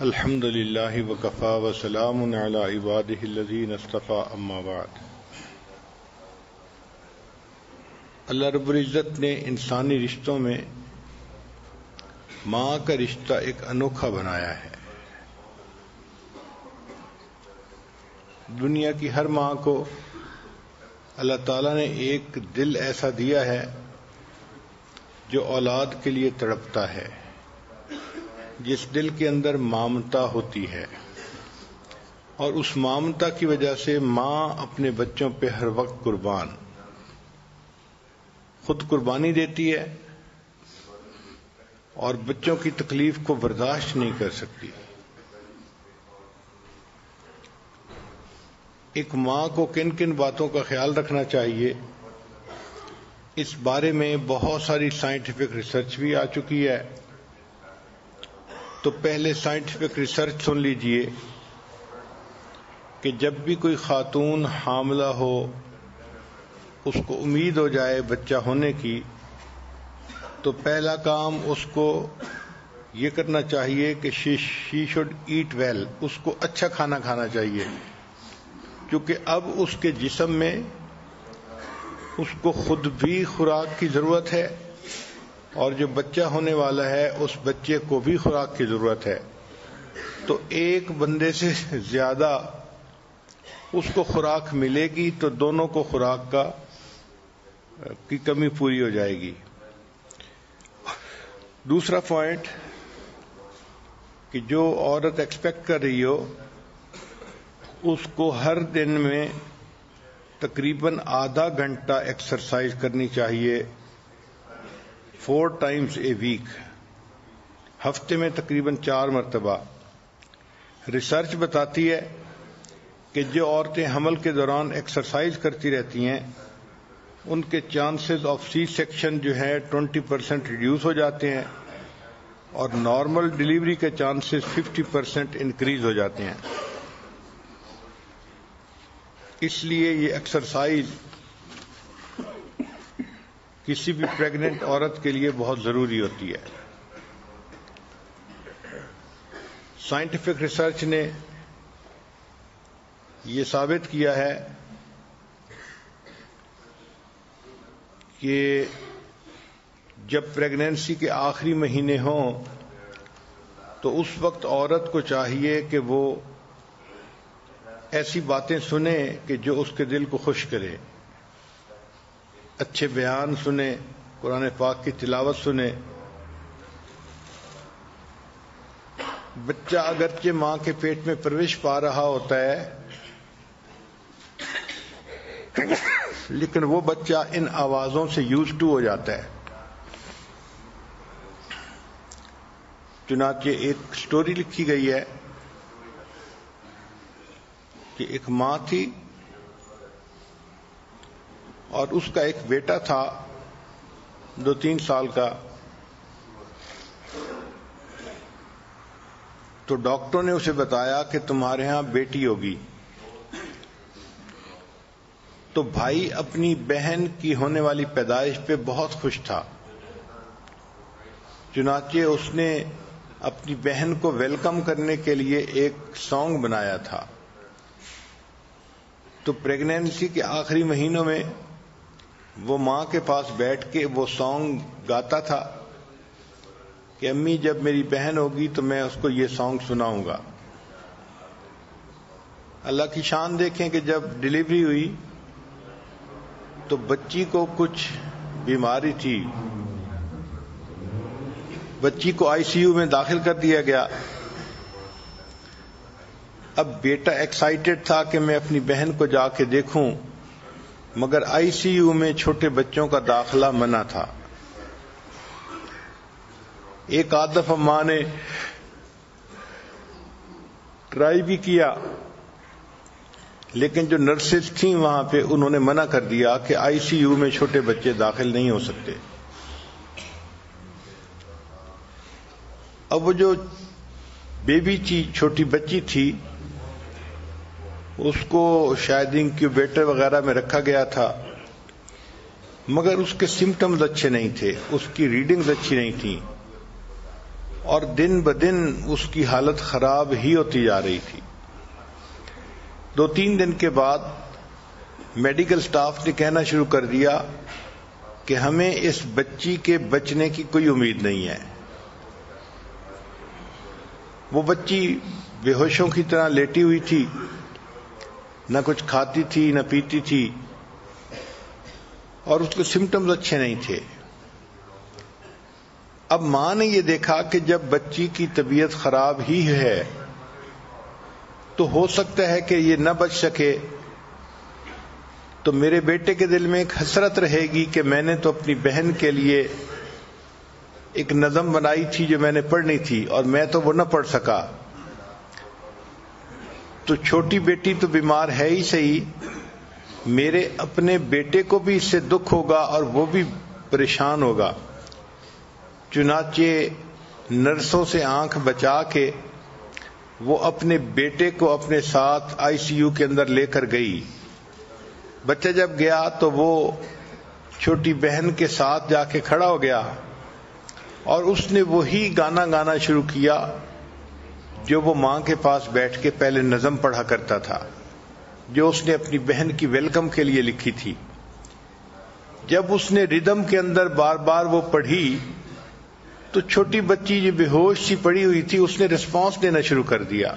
الحمد للہ وکفا وسلام علی عبادہ الذین اصطفی اما بعد۔ اللہ رب العزت نے انسانی رشتوں میں ماں کا رشتہ ایک انوکھا بنایا ہے۔ دنیا کی ہر ماں کو اللہ تعالیٰ نے ایک دل ایسا دیا ہے جو اولاد کے لیے تڑپتا ہے، جس دل کے اندر ممتا ہوتی ہے، اور اس ممتا کی وجہ سے ماں اپنے بچوں پہ ہر وقت خود قربانی دیتی ہے اور بچوں کی تکلیف کو برداشت نہیں کر سکتی۔ ایک ماں کو کن کن باتوں کا خیال رکھنا چاہیے، اس بارے میں بہت ساری سائنٹیفک ریسرچ بھی آ چکی ہے۔ تو پہلے سائنٹیفک ریسرچ سن لیجئے کہ جب بھی کوئی خاتون حاملہ ہو، اس کو امید ہو جائے بچہ ہونے کی، تو پہلا کام اس کو یہ کرنا چاہیے کہ شی شوڈ ایٹ ویل، اس کو اچھا کھانا کھانا چاہیے، کیونکہ اب اس کے جسم میں اس کو خود بھی خوراک کی ضرورت ہے، اور جو بچہ ہونے والا ہے اس بچے کو بھی خوراک کی ضرورت ہے۔ تو ایک بندے سے زیادہ اس کو خوراک ملے گی تو دونوں کو خوراک کی کمی پوری ہو جائے گی۔ دوسرا پوائنٹ کہ جو عورت ایکسپیکٹ کر رہی ہو، اس کو ہر دن میں تقریباً آدھا گھنٹہ ایکسرسائز کرنی چاہیے، 4 times a week، ہفتے میں تقریباً 4 مرتبہ۔ ریسرچ بتاتی ہے کہ جو عورتیں حمل کے دوران ایکسرسائز کرتی رہتی ہیں، ان کے چانسز آف سی سیکشن جو ہے 20% ریڈیوس ہو جاتے ہیں، اور نارمل ڈیلیوری کے چانسز 50% انکریز ہو جاتے ہیں۔ اس لیے یہ ایکسرسائز کسی بھی پریگننٹ عورت کے لیے بہت ضروری ہوتی ہے۔ سائنٹیفک ریسرچ نے یہ ثابت کیا ہے کہ جب پریگنینسی کے آخری مہینے ہوں تو اس وقت عورت کو چاہیے کہ وہ ایسی باتیں سنے کہ جو اس کے دل کو خوش کرے، اچھے بیان سنے، قرآن پاک کی تلاوت سنے۔ بچہ اگرچہ ماں کے پیٹ میں پرورش پا رہا ہوتا ہے، لیکن وہ بچہ ان آوازوں سے یوز ٹو ہو جاتا ہے۔ چنانچہ ایک سٹوری لکھی گئی ہے کہ ایک ماں تھی اور اس کا ایک بیٹا تھا 2-3 سال کا۔ تو ڈاکٹر نے اسے بتایا کہ تمہارے ہاں بیٹی ہوگی۔ تو بھائی اپنی بہن کی ہونے والی پیدائش پہ بہت خوش تھا، چنانچہ اس نے اپنی بہن کو ویلکم کرنے کے لیے ایک سانگ بنایا تھا۔ تو پریگنینسی کے آخری مہینوں میں وہ ماں کے پاس بیٹھ کے وہ سانگ گاتا تھا کہ امی جب میری بہن ہوگی تو میں اس کو یہ سانگ سناؤں گا۔ اللہ کی شان دیکھیں کہ جب ڈیلیوری ہوئی تو بچی کو کچھ بیماری تھی، بچی کو ICU میں داخل کر دیا گیا۔ اب بیٹا ایکسائٹڈ تھا کہ میں اپنی بہن کو جا کے دیکھوں، مگر ICU میں چھوٹے بچوں کا داخلہ منع تھا۔ ایک آدھ دفعہ ماں نے ٹرائی بھی کیا، لیکن جو نرسز تھیں وہاں پہ انہوں نے منع کر دیا کہ ICU میں چھوٹے بچے داخل نہیں ہو سکتے۔ اب وہ جو بیبی چھوٹی بچی تھی، اس کو شاید انکیوبیٹر وغیرہ میں رکھا گیا تھا، مگر اس کے سمٹمز اچھے نہیں تھے، اس کی ریڈنگز اچھی نہیں تھیں، اور دن بدن اس کی حالت خراب ہی ہوتی جا رہی تھی. 2-3 دن کے بعد میڈیکل سٹاف نے کہنا شروع کر دیا کہ ہمیں اس بچی کے بچنے کی کوئی امید نہیں ہے. وہ بچی بے ہوشوں کی طرح لیٹی ہوئی تھی، نہ کچھ کھاتی تھی نہ پیتی تھی، اور اس کے سمٹمز اچھے نہیں تھے. اب ماں نے یہ دیکھا کہ جب بچی کی طبیعت خراب ہی ہے تو ہو سکتا ہے کہ یہ نہ بچ سکے، تو میرے بیٹے کے دل میں ایک حسرت رہے گی کہ میں نے تو اپنی بہن کے لیے ایک نظم بنائی تھی جو میں نے پڑھنی تھی اور میں تو وہ نہ پڑھ سکا. تو چھوٹی بیٹی تو بیمار ہے ہی صحیح، میرے اپنے بیٹے کو بھی اس سے دکھ ہوگا اور وہ بھی پریشان ہوگا. چنانچہ نرسوں سے آنکھ بچا کے وہ اپنے بیٹے کو اپنے ساتھ ICU کے اندر لے کر گئی. بچہ جب گیا تو وہ چھوٹی بہن کے ساتھ جا کے کھڑا ہو گیا اور اس نے وہی گانا گانا شروع کیا جو وہ ماں کے پاس بیٹھ کے پہلے نظم پڑھا کرتا تھا، جو اس نے اپنی بہن کی ویلکم کے لیے لکھی تھی. جب اس نے ردم کے اندر بار بار وہ پڑھی تو چھوٹی بچی جو بے ہوش سی پڑی ہوئی تھی اس نے رسپانس دینا شروع کر دیا.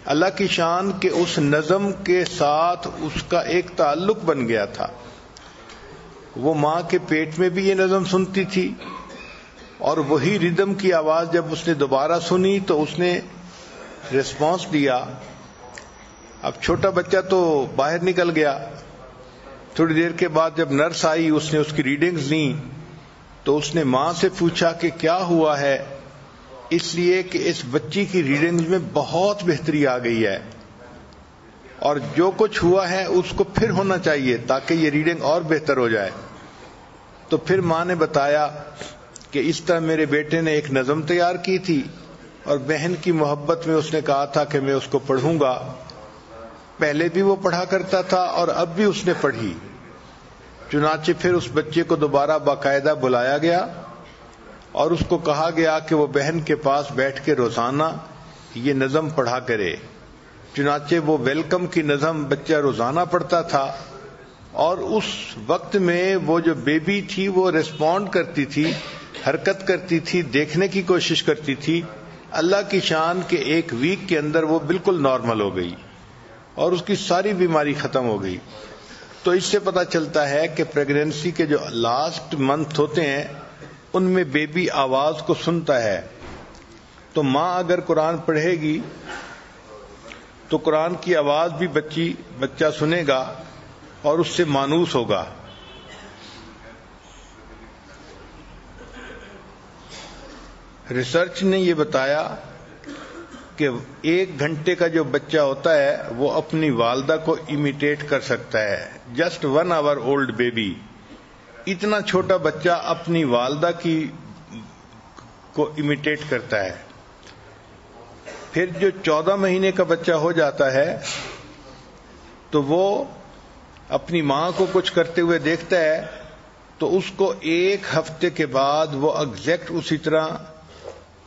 اللہ کی شان کہ اس نظم کے ساتھ اس کا ایک تعلق بن گیا تھا. وہ ماں کے پیٹ میں بھی یہ نظم سنتی تھی اور وہی ردم کی آواز جب اس نے دوبارہ سنی تو اس نے ریسپانس دیا. اب چھوٹا بچہ تو باہر نکل گیا. تھوڑی دیر کے بعد جب نرس آئی اس نے اس کی ریڈنگز لیں تو اس نے ماں سے پوچھا کہ کیا ہوا ہے. اس لیے کہ اس بچی کی ریڈنگز میں بہت بہتری آ گئی ہے اور جو کچھ ہوا ہے اس کو پھر ہونا چاہیے تاکہ یہ ریڈنگ اور بہتر ہو جائے. تو پھر ماں نے بتایا کہ اس طرح میرے بیٹے نے ایک نظم تیار کی تھی اور بہن کی محبت میں اس نے کہا تھا کہ میں اس کو پڑھوں گا. پہلے بھی وہ پڑھا کرتا تھا اور اب بھی اس نے پڑھی. چنانچہ پھر اس بچے کو دوبارہ باقاعدہ بلایا گیا اور اس کو کہا گیا کہ وہ بہن کے پاس بیٹھ کے روزانہ یہ نظم پڑھا کرے. چنانچہ وہ ویلکم کی نظم بچہ روزانہ پڑھتا تھا اور اس وقت میں وہ جو بیبی تھی وہ ریسپونڈ کرتی تھی، حرکت کرتی تھی، دیکھنے کی کوشش کرتی تھی. اللہ کی شان کہ 1 ویک کے اندر وہ بالکل نارمل ہو گئی اور اس کی ساری بیماری ختم ہو گئی. تو اس سے پتہ چلتا ہے کہ پریگنینسی کے جو لاسٹ منتھ ہوتے ہیں ان میں بیبی آواز کو سنتا ہے. تو ماں اگر قرآن پڑھے گی تو قرآن کی آواز بھی بچہ سنے گا اور اس سے مانوس ہوگا. ریسرچ نے یہ بتایا کہ 1 گھنٹے کا جو بچہ ہوتا ہے وہ اپنی والدہ کو امیٹیٹ کر سکتا ہے. جسٹ 1 hour old بیبی، اتنا چھوٹا بچہ اپنی والدہ کو امیٹیٹ کرتا ہے. پھر جو 14 مہینے کا بچہ ہو جاتا ہے تو وہ اپنی ماں کو کچھ کرتے ہوئے دیکھتا ہے تو اس کو 1 ہفتے کے بعد وہ ایگزیکٹ اسی طرح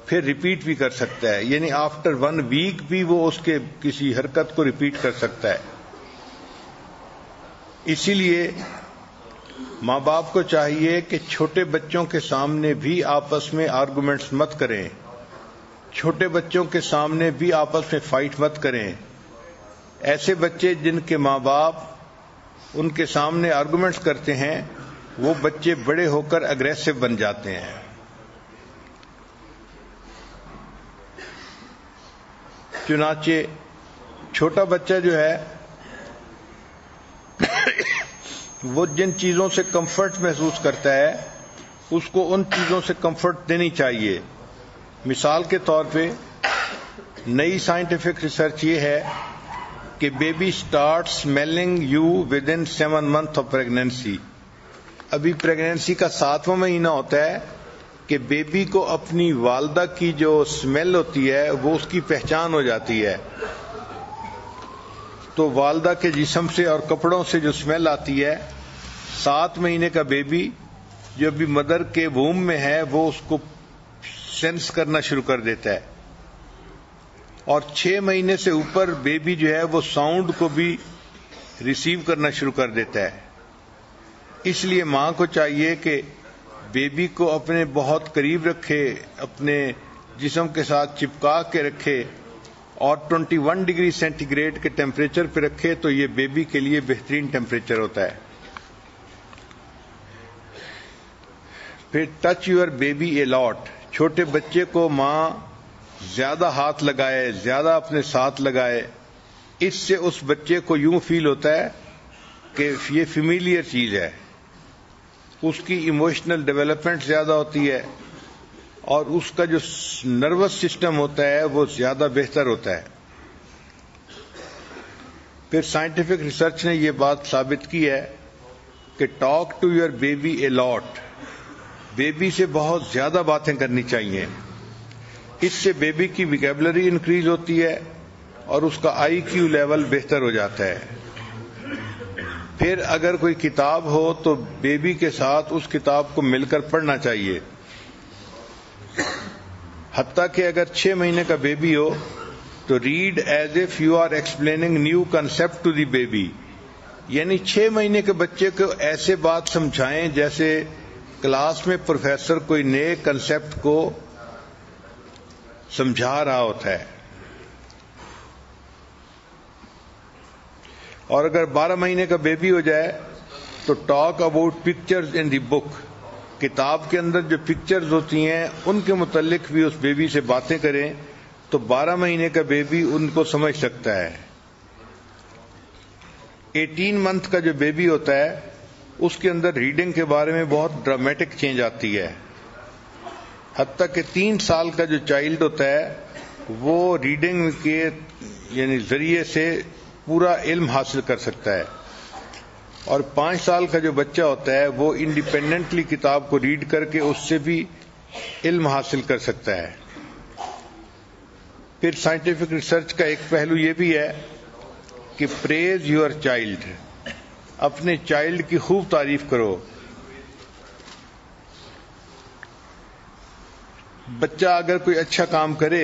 پھر ریپیٹ بھی کر سکتا ہے. یعنی آفٹر 1 week بھی وہ اس کے کسی حرکت کو ریپیٹ کر سکتا ہے. اسی لیے ماں باپ کو چاہیے کہ چھوٹے بچوں کے سامنے بھی آپس میں آرگومنٹس مت کریں، چھوٹے بچوں کے سامنے بھی آپس میں فائٹ مت کریں. ایسے بچے جن کے ماں باپ ان کے سامنے آرگومنٹس کرتے ہیں وہ بچے بڑے ہو کر اگریسو بن جاتے ہیں. چنانچہ چھوٹا بچہ جو ہے وہ جن چیزوں سے کمفرٹ محسوس کرتا ہے اس کو ان چیزوں سے کمفرٹ دینی چاہیے. مثال کے طور پہ نئی سائنٹیفک ریسرچ یہ ہے کہ baby start smelling you with in 7 months of pregnancy. ابھی پریگنینسی کا 7واں مہینہ ہوتا ہے کہ بیبی کو اپنی والدہ کی جو اسمیل ہوتی ہے وہ اس کی پہچان ہو جاتی ہے. تو والدہ کے جسم سے اور کپڑوں سے جو اسمیل آتی ہے 7 مہینے کا بیبی جو ابھی مدر کے ووم میں ہے وہ اس کو سینس کرنا شروع کر دیتا ہے، اور 6 مہینے سے اوپر بیبی جو ہے وہ ساؤنڈ کو بھی ریسیو کرنا شروع کر دیتا ہے۔ اس لیے ماں کو چاہیے کہ بیبی کو اپنے بہت قریب رکھے، اپنے جسم کے ساتھ چپکا کے رکھے، اور 21 ڈگری سینٹی گریڈ کے ٹیمپریچر پہ رکھے تو یہ بیبی کے لیے بہترین ٹیمپریچر ہوتا ہے۔ پھر ٹچ یور بیبی اے لاٹ، چھوٹے بچے کو ماں زیادہ ہاتھ لگائے، زیادہ اپنے ساتھ لگائے، اس سے اس بچے کو یوں فیل ہوتا ہے کہ یہ فیملیئر چیز ہے، اس کی ایموشنل ڈیولپمنٹ زیادہ ہوتی ہے، اور اس کا جو نروس سسٹم ہوتا ہے وہ زیادہ بہتر ہوتا ہے۔ پھر سائنٹیفک ریسرچ نے یہ بات ثابت کی ہے کہ talk to your baby a lot, baby سے بہت زیادہ باتیں کرنی چاہیے، اس سے بیبی کی ویکیبلری انکریز ہوتی ہے اور اس کا آئی کیو لیول بہتر ہو جاتا ہے۔ پھر اگر کوئی کتاب ہو تو بیبی کے ساتھ اس کتاب کو مل کر پڑھنا چاہیے، حتیٰ کہ اگر 6 مہینے کا بیبی ہو تو read as if you are explaining new concept to the baby, یعنی 6 مہینے کے بچے کو ایسے بات سمجھائیں جیسے کلاس میں پروفیسر کوئی نئے کنسپٹ کو سمجھا رہا ہوتا ہے۔ اور اگر 12 مہینے کا بیبی ہو جائے تو ٹاک اباؤٹ پکچرز ان دی بک، کتاب کے اندر جو پکچرز ہوتی ہیں ان کے متعلق بھی اس بیبی سے باتیں کریں تو 12 مہینے کا بیبی ان کو سمجھ سکتا ہے۔ 18 منتھ کا جو بیبی ہوتا ہے اس کے اندر ریڈنگ کے بارے میں بہت ڈرامیٹک چینج آتی ہے، حتیٰ کہ 3 سال کا جو چائلڈ ہوتا ہے وہ ریڈنگ کے یعنی ذریعے سے پورا علم حاصل کر سکتا ہے، اور 5 سال کا جو بچہ ہوتا ہے وہ انڈیپینڈنٹلی کتاب کو ریڈ کر کے اس سے بھی علم حاصل کر سکتا ہے۔ پھر سائنٹیفک ریسرچ کا ایک پہلو یہ بھی ہے کہ پریز یور چائلڈ، اپنے چائلڈ کی خوب تعریف کرو۔ بچہ اگر کوئی اچھا کام کرے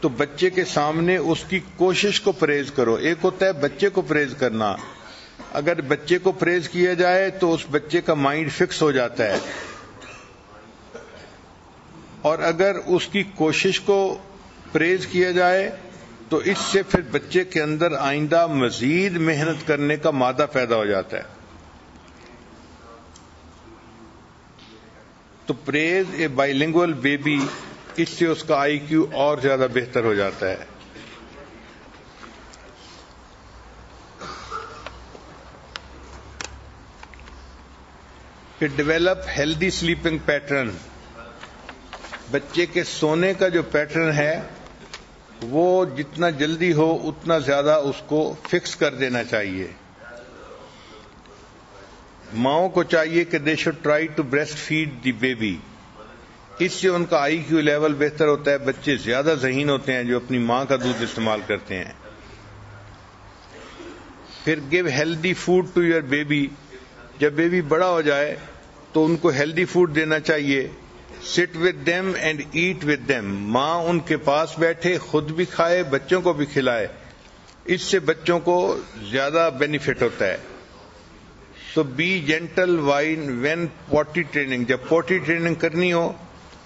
تو بچے کے سامنے اس کی کوشش کو پریز کرو۔ ایک ہوتا ہے بچے کو پریز کرنا، اگر بچے کو پریز کیا جائے تو اس بچے کا مائنڈ فکس ہو جاتا ہے، اور اگر اس کی کوشش کو پریز کیا جائے تو اس سے پھر بچے کے اندر آئندہ مزید محنت کرنے کا مادہ پیدا ہو جاتا ہے۔ تو پریز اے بائی لنگول بیبی، اس سے اس کا آئی کیو اور زیادہ بہتر ہو جاتا ہے۔ پھر ڈیولپ ہیلدی سلیپنگ پیٹرن، بچے کے سونے کا جو پیٹرن ہے وہ جتنا جلدی ہو اتنا زیادہ اس کو فکس کر دینا چاہیے۔ ماؤں کو چاہیے کہ they should try to breastfeed the baby, اس سے ان کا آئی کیو لیول بہتر ہوتا ہے، بچے زیادہ ذہین ہوتے ہیں جو اپنی ماں کا دودھ استعمال کرتے ہیں۔ پھر give healthy food to your baby, جب بیبی بڑا ہو جائے تو ان کو ہیلدی فوڈ دینا چاہیے۔ Sit with them and eat with them, ماں ان کے پاس بیٹھے، خود بھی کھائے، بچوں کو بھی کھلائے، اس سے بچوں کو زیادہ بینیفٹ ہوتا ہے۔ تو بی جینٹل وین پوٹی ٹریننگ، جب پوٹی ٹریننگ کرنی ہو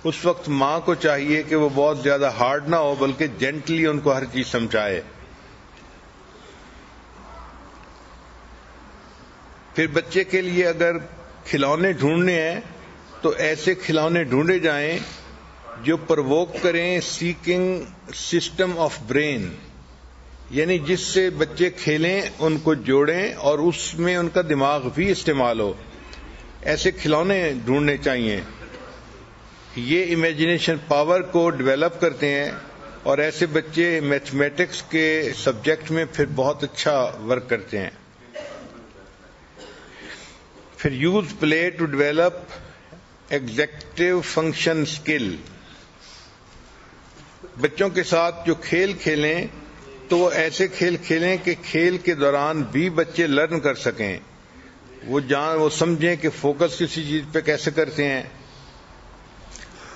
اس وقت ماں کو چاہیے کہ وہ بہت زیادہ ہارڈ نہ ہو بلکہ جینٹلی ان کو ہر چیز سمجھائے۔ پھر بچے کے لیے اگر کھلونے ڈھونڈنے ہیں تو ایسے کھلونے ڈھونڈے جائیں جو پرووک کریں سیکنگ سسٹم آف برین، یعنی جس سے بچے کھیلیں، ان کو جوڑیں اور اس میں ان کا دماغ بھی استعمال ہو، ایسے کھلونے ڈھونڈنے چاہیے۔ یہ امیجنیشن پاور کو ڈیولپ کرتے ہیں اور ایسے بچے میتھمیٹکس کے سبجیکٹ میں پھر بہت اچھا ورک کرتے ہیں۔ پھر use play to develop executive function skill, بچوں کے ساتھ جو کھیل کھیلیں تو وہ ایسے کھیل کھیلیں کہ کھیل کے دوران بھی بچے لرن کر سکیں، وہ سمجھیں کہ فوکس کسی چیز پہ کیسے کرتے ہیں۔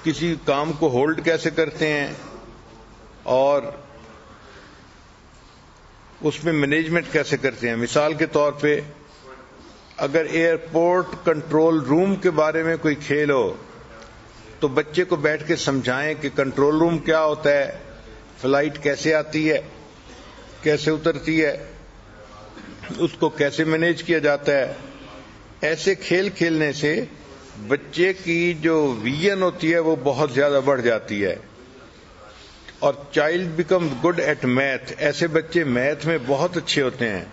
کسی کام کو ہولڈ کیسے کرتے ہیں اور اس میں مینجمنٹ کیسے کرتے ہیں. مثال کے طور پہ اگر ایئرپورٹ کنٹرول روم کے بارے میں کوئی کھیل ہو تو بچے کو بیٹھ کے سمجھائیں کہ کنٹرول روم کیا ہوتا ہے, فلائٹ کیسے آتی ہے, کیسے اترتی ہے, اس کو کیسے مینیج کیا جاتا ہے. ایسے کھیل کھیلنے سے بچے کی جو ویژن ہوتی ہے وہ بہت زیادہ بڑھ جاتی ہے اور child become good at math. ایسے بچے میتھ میں بہت اچھے ہوتے ہیں.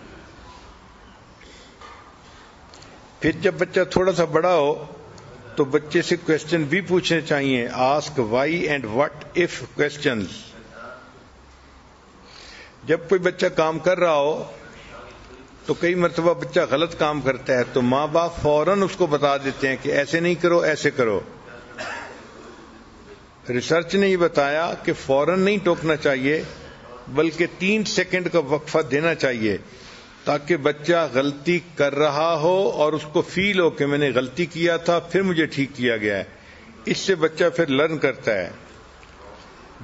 پھر جب بچہ تھوڑا سا بڑا ہو تو بچے سے کوشچن بھی پوچھنے چاہیے, ask why and what if questions. جب کوئی بچہ کام کر رہا ہو تو کئی مرتبہ بچہ غلط کام کرتا ہے تو ماں باپ فوراً اس کو بتا دیتے ہیں کہ ایسے نہیں کرو, ایسے کرو. ریسرچ نے یہ بتایا کہ فوراً نہیں ٹوکنا چاہیے بلکہ 3 سیکنڈ کا وقفہ دینا چاہیے تاکہ بچہ غلطی کر رہا ہو اور اس کو فیل ہو کہ میں نے غلطی کیا تھا پھر مجھے ٹھیک کیا گیا ہے. اس سے بچہ پھر لرن کرتا ہے.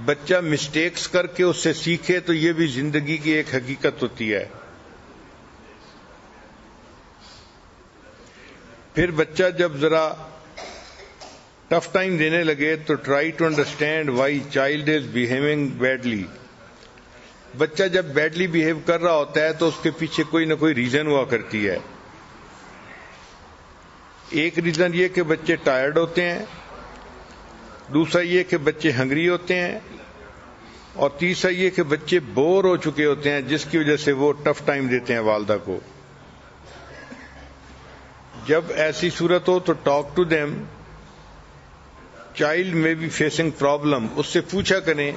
بچہ مسٹیکس کر کے اس سے سیکھے تو یہ بھی زندگی کی ایک حقیقت ہوتی ہے. پھر بچہ جب ذرا ٹف ٹائم دینے لگے تو try to understand why child is behaving badly. بچہ جب بیڈلی بیہیو کر رہا ہوتا ہے تو اس کے پیچھے کوئی نہ کوئی ریزن ہوا کرتی ہے. ایک ریزن یہ کہ بچے ٹائرڈ ہوتے ہیں, دوسرا یہ کہ بچے ہنگری ہوتے ہیں, اور تیسرا یہ کہ بچے بور ہو چکے ہوتے ہیں جس کی وجہ سے وہ ٹف ٹائم دیتے ہیں والدہ کو. جب ایسی صورت ہو تو ٹاک ٹو دیم. چائلڈ میں بی فیسنگ پرابلم, اس سے پوچھا کریں.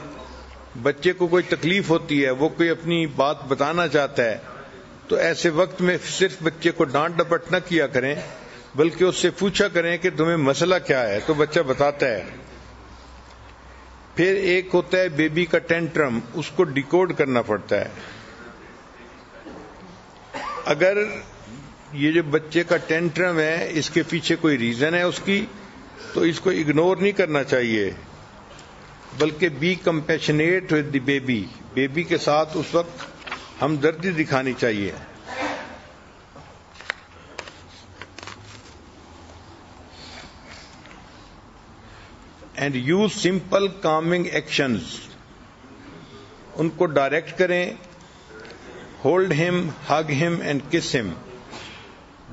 بچے کو کوئی تکلیف ہوتی ہے, وہ کوئی اپنی بات بتانا چاہتا ہے تو ایسے وقت میں صرف بچے کو ڈانٹ ڈپٹ نہ کیا کریں بلکہ اس سے پوچھا کریں کہ تمہیں مسئلہ کیا ہے, تو بچہ بتاتا ہے. پھر ایک ہوتا ہے بیبی کا ٹینٹرم, اس کو ڈیکوڈ کرنا پڑتا ہے. اگر یہ جو بچے کا ٹینٹرم ہے اس کے پیچھے کوئی ریزن ہے اس کی تو اس کو اگنور نہیں کرنا چاہیے بلکہ be compassionate with the baby. Baby کے ساتھ اس وقت ہمدردی دکھانی چاہیے. And use simple calming actions. ان کو ڈائریکٹ کریں. ہولڈ ہم, ہگ ہم اینڈ کس ہم.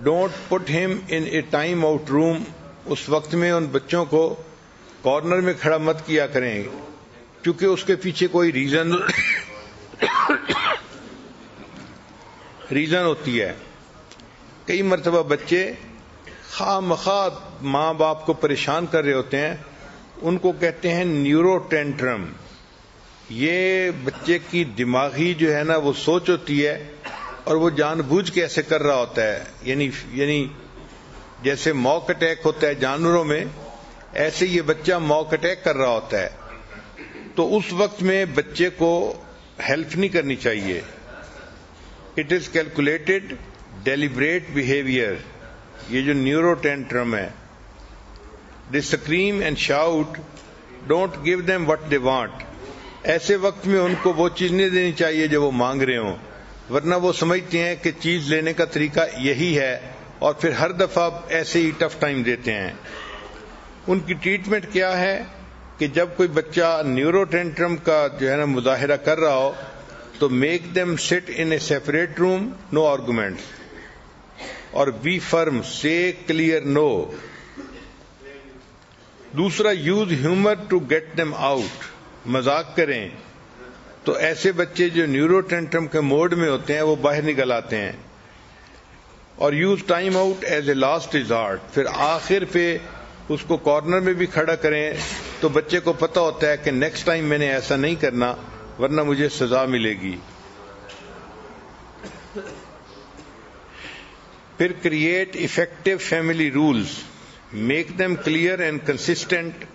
ڈونٹ پٹ ہم ان اے ٹائم آؤٹ روم. اس وقت میں ان بچوں کو کارنر میں کھڑا مت کیا کریں کیونکہ اس کے پیچھے کوئی ریزن ہوتی ہے. کئی مرتبہ بچے خواہ مخواہ ماں باپ کو پریشان کر رہے ہوتے ہیں, ان کو کہتے ہیں نیورو ٹینٹرم. یہ بچے کی دماغی جو ہے نا وہ سوچ ہوتی ہے اور وہ جان بوجھ کے ایسے کر رہا ہوتا ہے. یعنی جیسے موک اٹیک ہوتا ہے جانوروں میں, ایسے یہ بچہ موک اٹیک کر رہا ہوتا ہے. تو اس وقت میں بچے کو ہیلپ نہیں کرنی چاہیے. It is calculated deliberate behaviour. یہ جو نیورو ٹینٹرم ہے. They scream and shout, don't give them what they want. ایسے وقت میں ان کو وہ چیز نہیں دینی چاہیے جو وہ مانگ رہے ہوں, ورنہ وہ سمجھتے ہیں کہ چیز لینے کا طریقہ یہی ہے اور پھر ہر دفعہ ایسے ہی ٹف ٹائم دیتے ہیں. ان کی ٹریٹمنٹ کیا ہے کہ جب کوئی بچہ نیورو ٹینٹرم کا جو ہے نا مظاہرہ کر رہا ہو تو make them sit in a separate room, no argument, اور be firm, say clear no. دوسرا, use humour to get them out. مذاق کریں تو ایسے بچے جو نیورو ٹینٹرم کے موڈ میں ہوتے ہیں وہ باہر نکل آتے ہیں. اور use time out as a last resort. پھر آخر پہ اس کو کارنر میں بھی کھڑا کریں تو بچے کو پتہ ہوتا ہے کہ نیکسٹ ٹائم میں نے ایسا نہیں کرنا ورنہ مجھے سزا ملے گی. پھر create effective family rules, make them clear and consistent.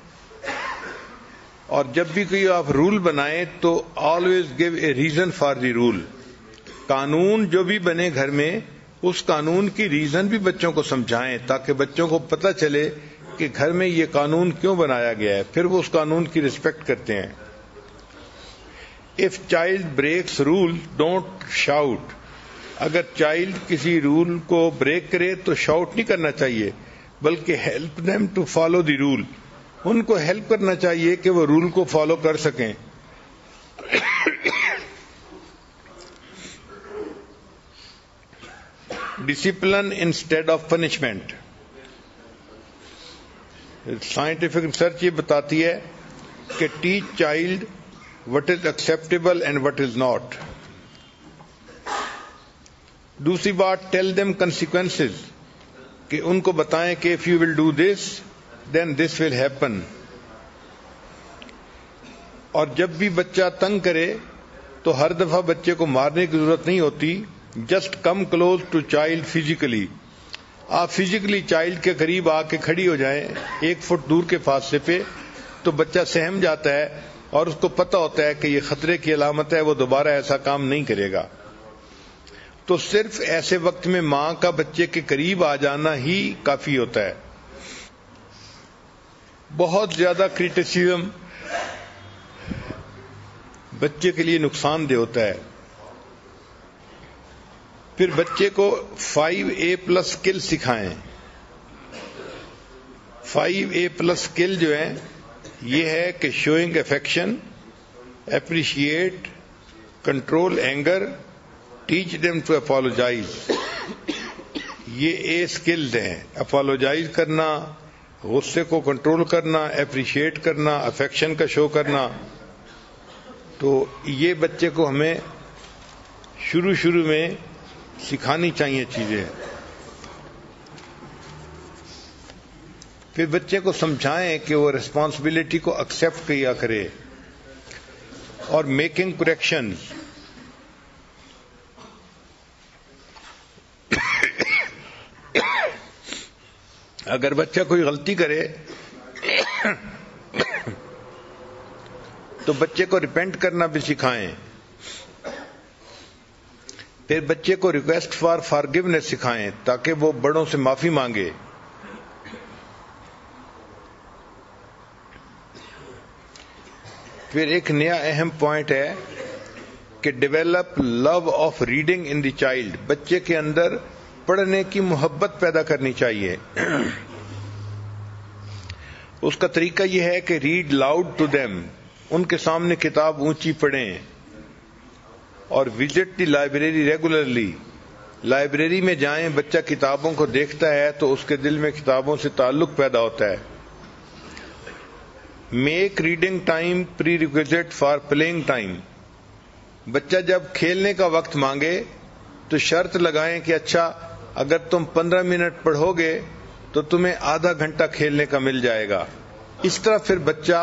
اور جب بھی کوئی آپ رول بنائیں تو always give a reason for the rule. قانون جو بھی بنے گھر میں اس قانون کی ریزن بھی بچوں کو سمجھائیں تاکہ بچوں کو پتہ چلے کہ گھر میں یہ قانون کیوں بنایا گیا ہے، پھر وہ اس قانون کی رسپیکٹ کرتے ہیں. If child breaks rule, don't shout. اگر چائلڈ کسی رول کو بریک کرے تو شاؤٹ نہیں کرنا چاہیے، بلکہ help them to follow the rule. ان کو ہیلپ کرنا چاہیے کہ وہ رول کو فالو کر سکیں. Discipline instead of punishment. Scientific research یہ بتاتی ہے کہ teach child what is acceptable and what is not. دوسری بات ٹیل دیم کنسیکوینسز، کہ ان کو بتائیں کہ if you will do this then this will happen. اور جب بھی بچہ تنگ کرے تو ہر دفعہ بچے کو مارنے کی ضرورت نہیں ہوتی. Just come close to child physically. آپ فزیکلی چائلڈ کے قریب آ کے کھڑی ہو جائیں 1 فٹ دور کے فاصلے پہ، تو بچہ سہم جاتا ہے اور اس کو پتہ ہوتا ہے کہ یہ خطرے کی علامت ہے، وہ دوبارہ ایسا کام نہیں کرے گا. تو صرف ایسے وقت میں ماں کا بچے کے قریب آ جانا ہی کافی ہوتا ہے. بہت زیادہ کریٹیسزم بچے کے لیے نقصان دہ ہوتا ہے. پھر بچے کو 5A+ اسکل سکھائیں. 5A+ اسکل جو ہے یہ ہے کہ showing affection, appreciate, control anger, teach them to apologize. یہ A اسکلز ہیں: اپالوجائز کرنا، غصے کو کنٹرول کرنا، اپریشیٹ کرنا، افیکشن کا شو کرنا. تو یہ بچے کو ہمیں شروع میں سکھانی چاہیے چیزیں. پھر بچے کو سمجھائیں کہ وہ ریسپانسبلٹی کو ایکسیپٹ کیا کرے. اور میکنگ کریکشن، اگر بچہ کوئی غلطی کرے تو بچے کو ریپینٹ کرنا بھی سکھائیں. پھر بچے کو ریکویسٹ فار فارگیونیس سکھائیں تاکہ وہ بڑوں سے معافی مانگے. پھر ایک نیا اہم پوائنٹ ہے کہ develop love of reading in the child. بچے کے اندر پڑھنے کی محبت پیدا کرنی چاہیے. اس کا طریقہ یہ ہے کہ ریڈ لاؤڈ ٹو دیم، ان کے سامنے کتاب اونچی پڑھیں. اور وزٹ دی لائبریری ریگولرلی. لائبریری میں جائیں، بچہ کتابوں کو دیکھتا ہے تو اس کے دل میں کتابوں سے تعلق پیدا ہوتا ہے. Make reading time prerequisite for playing time. بچہ جب کھیلنے کا وقت مانگے تو شرط لگائیں کہ اچھا اگر تم 15 منٹ پڑھو گے تو تمہیں آدھا گھنٹہ کھیلنے کا مل جائے گا. اس طرح پھر بچہ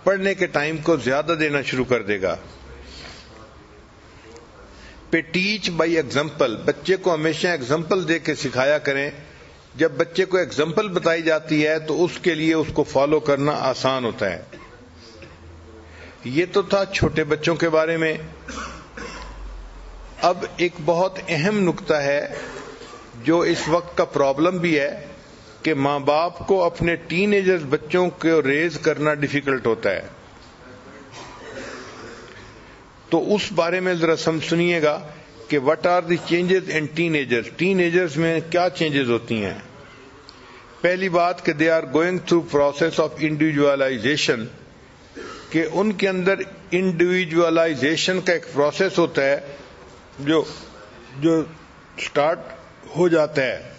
پڑھنے کے ٹائم کو زیادہ دینا شروع کر دے گا. پہ ٹیچ بائی ایگزامپل. بچے کو ہمیشہ ایگزامپل دے کے سکھایا کریں. جب بچے کو ایگزامپل بتائی جاتی ہے تو اس کے لیے اس کو فالو کرنا آسان ہوتا ہے. یہ تو تھا چھوٹے بچوں کے بارے میں. اب ایک بہت اہم نقطہ ہے جو اس وقت کا پرابلم بھی ہے کہ ماں باپ کو اپنے ٹین ایجر بچوں کو ریز کرنا ڈیفیکلٹ ہوتا ہے. تو اس بارے میں ذرا سنیے گا کہ what are the changes in teenagers. Teenagers میں کیا چینجز ہوتی ہیں. پہلی بات کہ they are going through process of individualisation, کہ ان کے اندر انڈیویجولائزیشن کا ایک پروسیس ہوتا ہے جو سٹارٹ ہو جاتا ہے،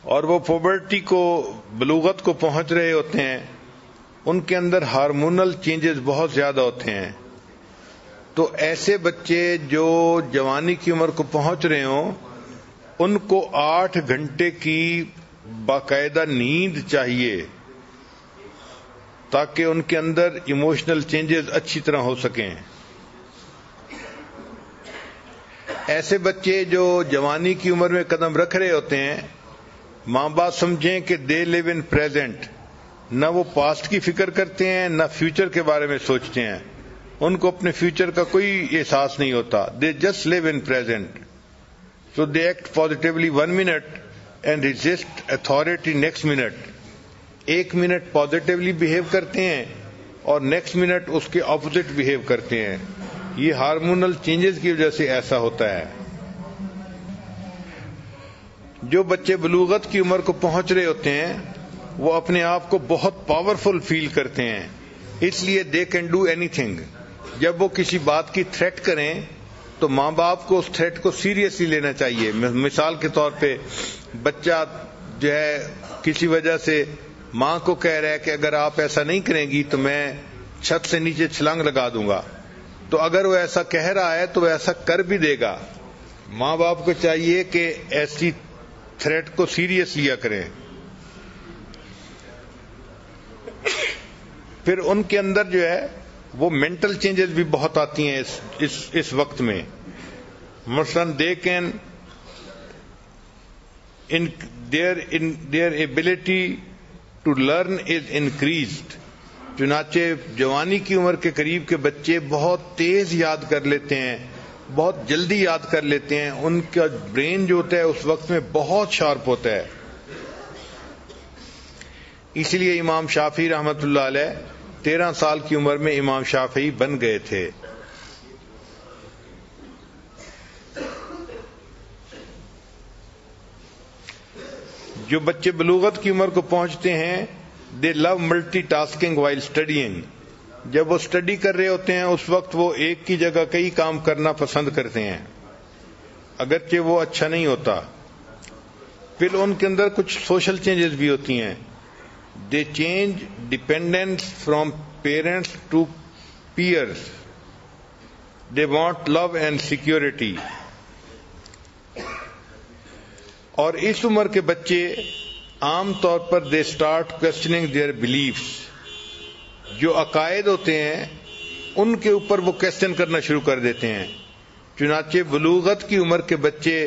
اور وہ پوبرٹی کو، بلوغت کو پہنچ رہے ہوتے ہیں. ان کے اندر ہارمونل چینجز بہت زیادہ ہوتے ہیں. تو ایسے بچے جو جوانی کی عمر کو پہنچ رہے ہوں ان کو 8 گھنٹے کی باقاعدہ نیند چاہیے تاکہ ان کے اندر ایموشنل چینجز اچھی طرح ہو سکیں. ایسے بچے جو جوانی کی عمر میں قدم رکھ رہے ہوتے ہیں، ماں باپ سمجھیں کہ دے لیو ان پریزنٹ. نہ وہ پاسٹ کی فکر کرتے ہیں نہ فیوچر کے بارے میں سوچتے ہیں. ان کو اپنے فیوچر کا کوئی احساس نہیں ہوتا. They just live in present. So they act positively 1 minute and resist authority next minute. ایک منٹ پازیٹیولی بہیو کرتے ہیں اور نیکسٹ منٹ اس کے اپوزٹ بہیو کرتے ہیں. یہ ہارمونل چینجز کی وجہ سے ایسا ہوتا ہے. جو بچے بلوغت کی عمر کو پہنچ رہے ہوتے ہیں وہ اپنے آپ کو بہت پاورفل فیل کرتے ہیں, اس لیے they can do any thing. جب وہ کسی بات کی تھریٹ کریں تو ماں باپ کو اس تھریٹ کو سیریسلی لینا چاہیے. مثال کے طور پہ بچہ جو ہے کسی وجہ سے ماں کو کہہ رہا ہے کہ اگر آپ ایسا نہیں کریں گی تو میں چھت سے نیچے چھلانگ لگا دوں گا, تو اگر وہ ایسا کہہ رہا ہے تو وہ ایسا کر بھی دے گا. ماں باپ کو چاہیے کہ ایسی تھریٹ کو سیریس لیا کریں. پھر ان کے اندر جو ہے وہ مینٹل چینجز بھی بہت آتی ہیں اس وقت میں. مثلاً they can their ability to learn is increased. چنانچہ جوانی کی عمر کے قریب کے بچے بہت تیز یاد کر لیتے ہیں, بہت جلدی یاد کر لیتے ہیں. ان کا برین جو ہوتا ہے اس وقت میں بہت شارپ ہوتا ہے. اسی لیے امام شافعی رحمۃ اللہ علیہ 13 سال کی عمر میں امام شافعی بن گئے تھے. جو بچے بلوغت کی عمر کو پہنچتے ہیں دے لو ملٹی ٹاسکنگ وائل اسٹڈیئنگ. جب وہ اسٹڈی کر رہے ہوتے ہیں اس وقت وہ ایک کی جگہ کئی کام کرنا پسند کرتے ہیں, اگرچہ وہ اچھا نہیں ہوتا. پھر ان کے اندر کچھ سوشل چینجز بھی ہوتی ہیں. They change dependence from parents to peers. They want love and security. اور اس عمر کے بچے عام طور پر they start questioning their beliefs. جو عقائد ہوتے ہیں ان کے اوپر وہ کوشچن کرنا شروع کر دیتے ہیں. چنانچہ بلوغت کی عمر کے بچے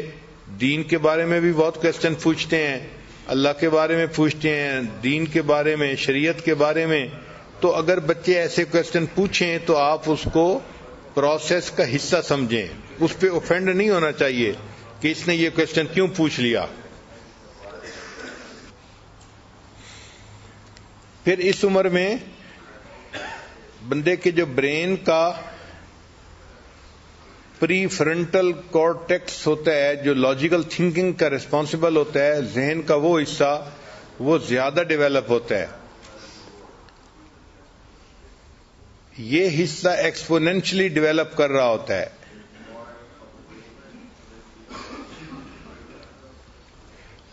دین کے بارے میں بھی بہت کوشچن پوچھتے ہیں, اللہ کے بارے میں پوچھتے ہیں, دین کے بارے میں, شریعت کے بارے میں. تو اگر بچے ایسے کوشچن پوچھیں تو آپ اس کو پروسیس کا حصہ سمجھیں. اس پہ اوفینڈ نہیں ہونا چاہیے کہ اس نے یہ کوشچن کیوں پوچھ لیا. پھر اس عمر میں بندے کے جو برین کا پری فرنٹل کارٹیکس ہوتا ہے, جو لاجیکل تھنکنگ کا ریسپانسبل ہوتا ہے, ذہن کا وہ حصہ وہ زیادہ ڈیولپ ہوتا ہے. یہ حصہ ایکسپونینشلی ڈیولپ کر رہا ہوتا ہے.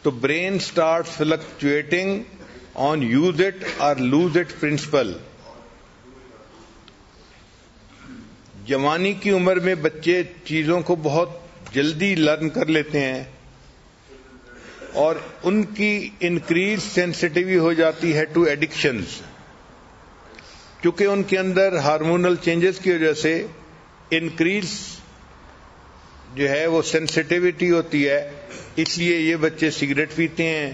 تو brain start fluctuating on use it اور لوز اٹ پرنسپل. جوانی کی عمر میں بچے چیزوں کو بہت جلدی لرن کر لیتے ہیں اور ان کی انکریز سینسٹیوٹی ہو جاتی ہے ٹو ایڈکشنز. کیونکہ ان کے اندر ہارمونل چینجز کی وجہ سے انکریز جو ہے وہ سینسٹیوٹی ہوتی ہے, اس لیے یہ بچے سگریٹ پیتے ہیں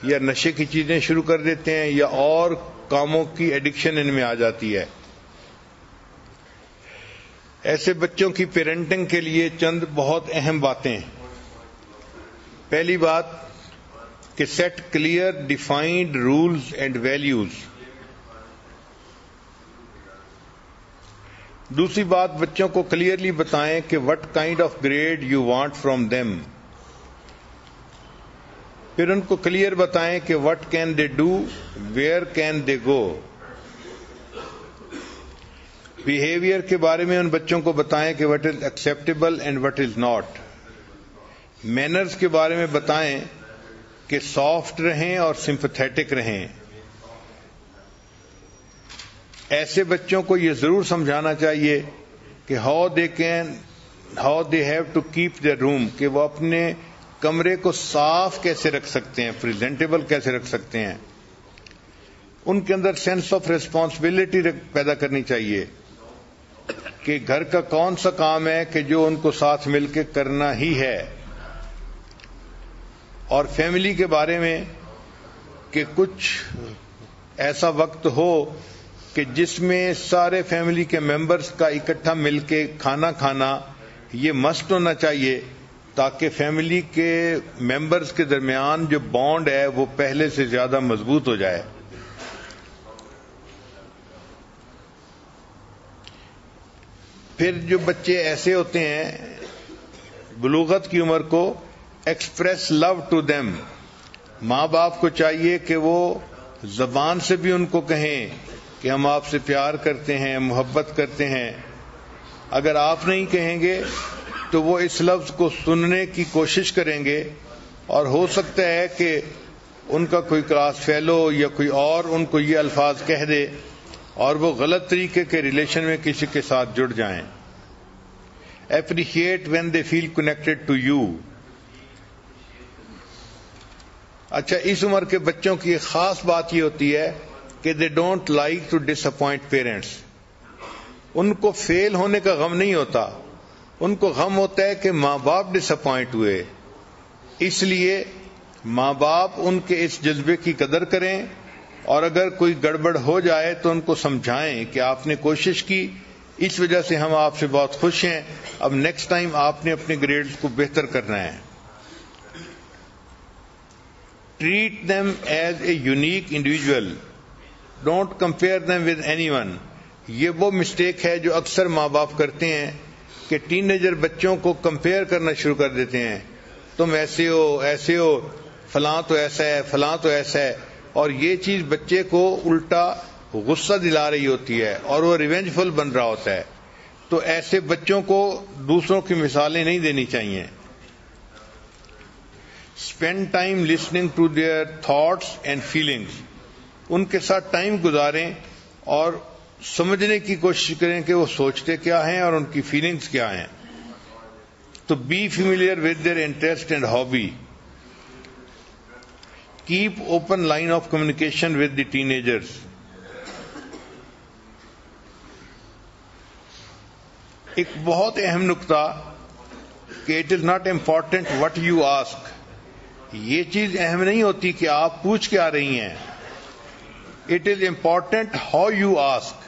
یا نشے کی چیزیں شروع کر دیتے ہیں یا اور کاموں کی ایڈکشن ان میں آ جاتی ہے. ایسے بچوں کی پیرنٹنگ کے لیے چند بہت اہم باتیں. پہلی بات کہ set clear defined rules and values. دوسری بات بچوں کو کلیئرلی بتائیں کہ what kind of grade you want from them. پھر ان کو کلیئر بتائیں کہ what can they do, where can they go. Behaviour کے بارے میں ان بچوں کو بتائیں کہ what is acceptable and what is not. Manners کے بارے میں بتائیں کہ سافٹ رہیں اور سمپتھیٹک رہیں. ایسے بچوں کو یہ ضرور سمجھانا چاہیے کہ how they have to keep their room, کہ وہ اپنے کمرے کو صاف کیسے رکھ سکتے ہیں, پریزنٹیبل کیسے رکھ سکتے ہیں. ان کے اندر سینس آف ریسپانسبلٹی پیدا کرنی چاہیے کہ گھر کا کون سا کام ہے کہ جو ان کو ساتھ مل کے کرنا ہی ہے. اور فیملی کے بارے میں کہ کچھ ایسا وقت ہو کہ جس میں سارے فیملی کے ممبرز کا اکٹھا مل کے کھانا کھانا یہ مسٹ ہونا چاہیے. تاکہ فیملی کے ممبرز کے درمیان جو بانڈ ہے وہ پہلے سے زیادہ مضبوط ہو جائے. پھر جو بچے ایسے ہوتے ہیں بلوغت کی عمر کو، ایکسپریس لو ٹو دیم، ماں باپ کو چاہیے کہ وہ زبان سے بھی ان کو کہیں کہ ہم آپ سے پیار کرتے ہیں، محبت کرتے ہیں. اگر آپ نہیں کہیں گے تو وہ اس لفظ کو سننے کی کوشش کریں گے، اور ہو سکتا ہے کہ ان کا کوئی کلاس فیلو یا کوئی اور ان کو یہ الفاظ کہہ دے اور وہ غلط طریقے کے ریلیشن میں کسی کے ساتھ جڑ جائیں. Appreciate when they feel connected to you. اچھا، اس عمر کے بچوں کی ایک خاص بات یہ ہوتی ہے کہ they don't like to disappoint parents. ان کو فیل ہونے کا غم نہیں ہوتا، ان کو غم ہوتا ہے کہ ماں باپ ڈس اپوائنٹ ہوئے. اس لیے ماں باپ ان کے اس جذبے کی قدر کریں، اور اگر کوئی گڑبڑ ہو جائے تو ان کو سمجھائیں کہ آپ نے کوشش کی، اس وجہ سے ہم آپ سے بہت خوش ہیں، اب نیکسٹ ٹائم آپ نے اپنے گریڈز کو بہتر کرنا ہے. Treat them as a unique individual, don't compare them with any one. یہ وہ مسٹیک ہے جو اکثر ماں باپ کرتے ہیں کہ ٹین ایجر بچوں کو کمپیئر کرنا شروع کر دیتے ہیں. تم ایسے ہو، فلاں تو ایسا ہے، فلاں تو ایسا ہے، اور یہ چیز بچے کو الٹا غصہ دلا رہی ہوتی ہے اور وہ ریونجفل بن رہا ہوتا ہے. تو ایسے بچوں کو دوسروں کی مثالیں نہیں دینی چاہیے. Spend time listening to their thoughts and feelings. ان کے ساتھ ٹائم گزاریں اور سمجھنے کی کوشش کریں کہ وہ سوچتے کیا ہیں اور ان کی فیلنگس کیا ہیں. تو be familiar with their interest and hobby. Keep open line of communication with the teenagers. ایک بہت اہم نقطہ کہ it is not important what you ask. یہ چیز اہم نہیں ہوتی کہ آپ پوچھ کے آ رہی ہیں. It is important how you ask.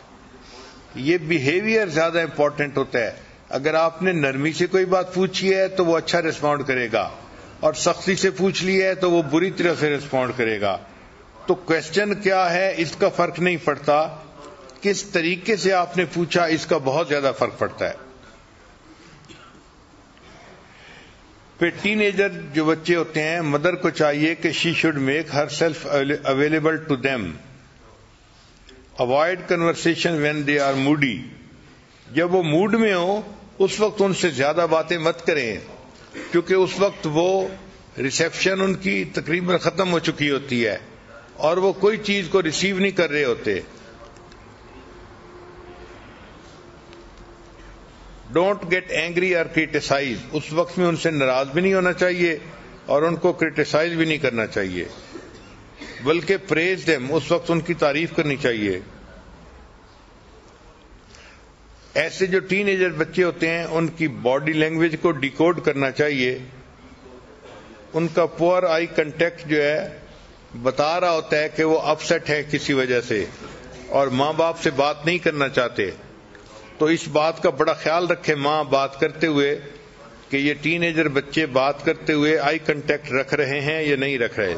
یہ بیہیویئر زیادہ امپورٹنٹ ہوتا ہے. اگر آپ نے نرمی سے کوئی بات پوچھی ہے تو وہ اچھا ریسپونڈ کرے گا، اور سختی سے پوچھ لی ہے تو وہ بری طرح سے ریسپونڈ کرے گا. تو کوشچن کیا ہے اس کا فرق نہیں پڑتا، کس طریقے سے آپ نے پوچھا اس کا بہت زیادہ فرق پڑتا ہے. پھر ٹین ایجر جو بچے ہوتے ہیں، مدر کو چاہیے کہ she should make herself available to them. Avoid conversation when they are moody. جب وہ موڈ میں ہو اس وقت ان سے زیادہ باتیں مت کریں، کیونکہ اس وقت وہ ریسیپشن ان کی تقریباً ختم ہو چکی ہوتی ہے اور وہ کوئی چیز کو ریسیو نہیں کر رہے ہوتے. ڈونٹ گیٹ اینگری اور کریٹیسائز. اس وقت میں ان سے ناراض بھی نہیں ہونا چاہیے اور ان کو کریٹیسائز بھی نہیں کرنا چاہیے، بلکہ پریز دیم، اس وقت ان کی تعریف کرنی چاہیے. ایسے جو ٹین ایجر بچے ہوتے ہیں ان کی باڈی لینگویج کو ڈیکوڈ کرنا چاہیے. ان کا پور آئی کنٹیکٹ جو ہے بتا رہا ہوتا ہے کہ وہ اپسیٹ ہے کسی وجہ سے اور ماں باپ سے بات نہیں کرنا چاہتے. تو اس بات کا بڑا خیال رکھے ماں بات کرتے ہوئے کہ یہ ٹین ایجر بچے بات کرتے ہوئے آئی کنٹیکٹ رکھ رہے ہیں یا نہیں رکھ رہے.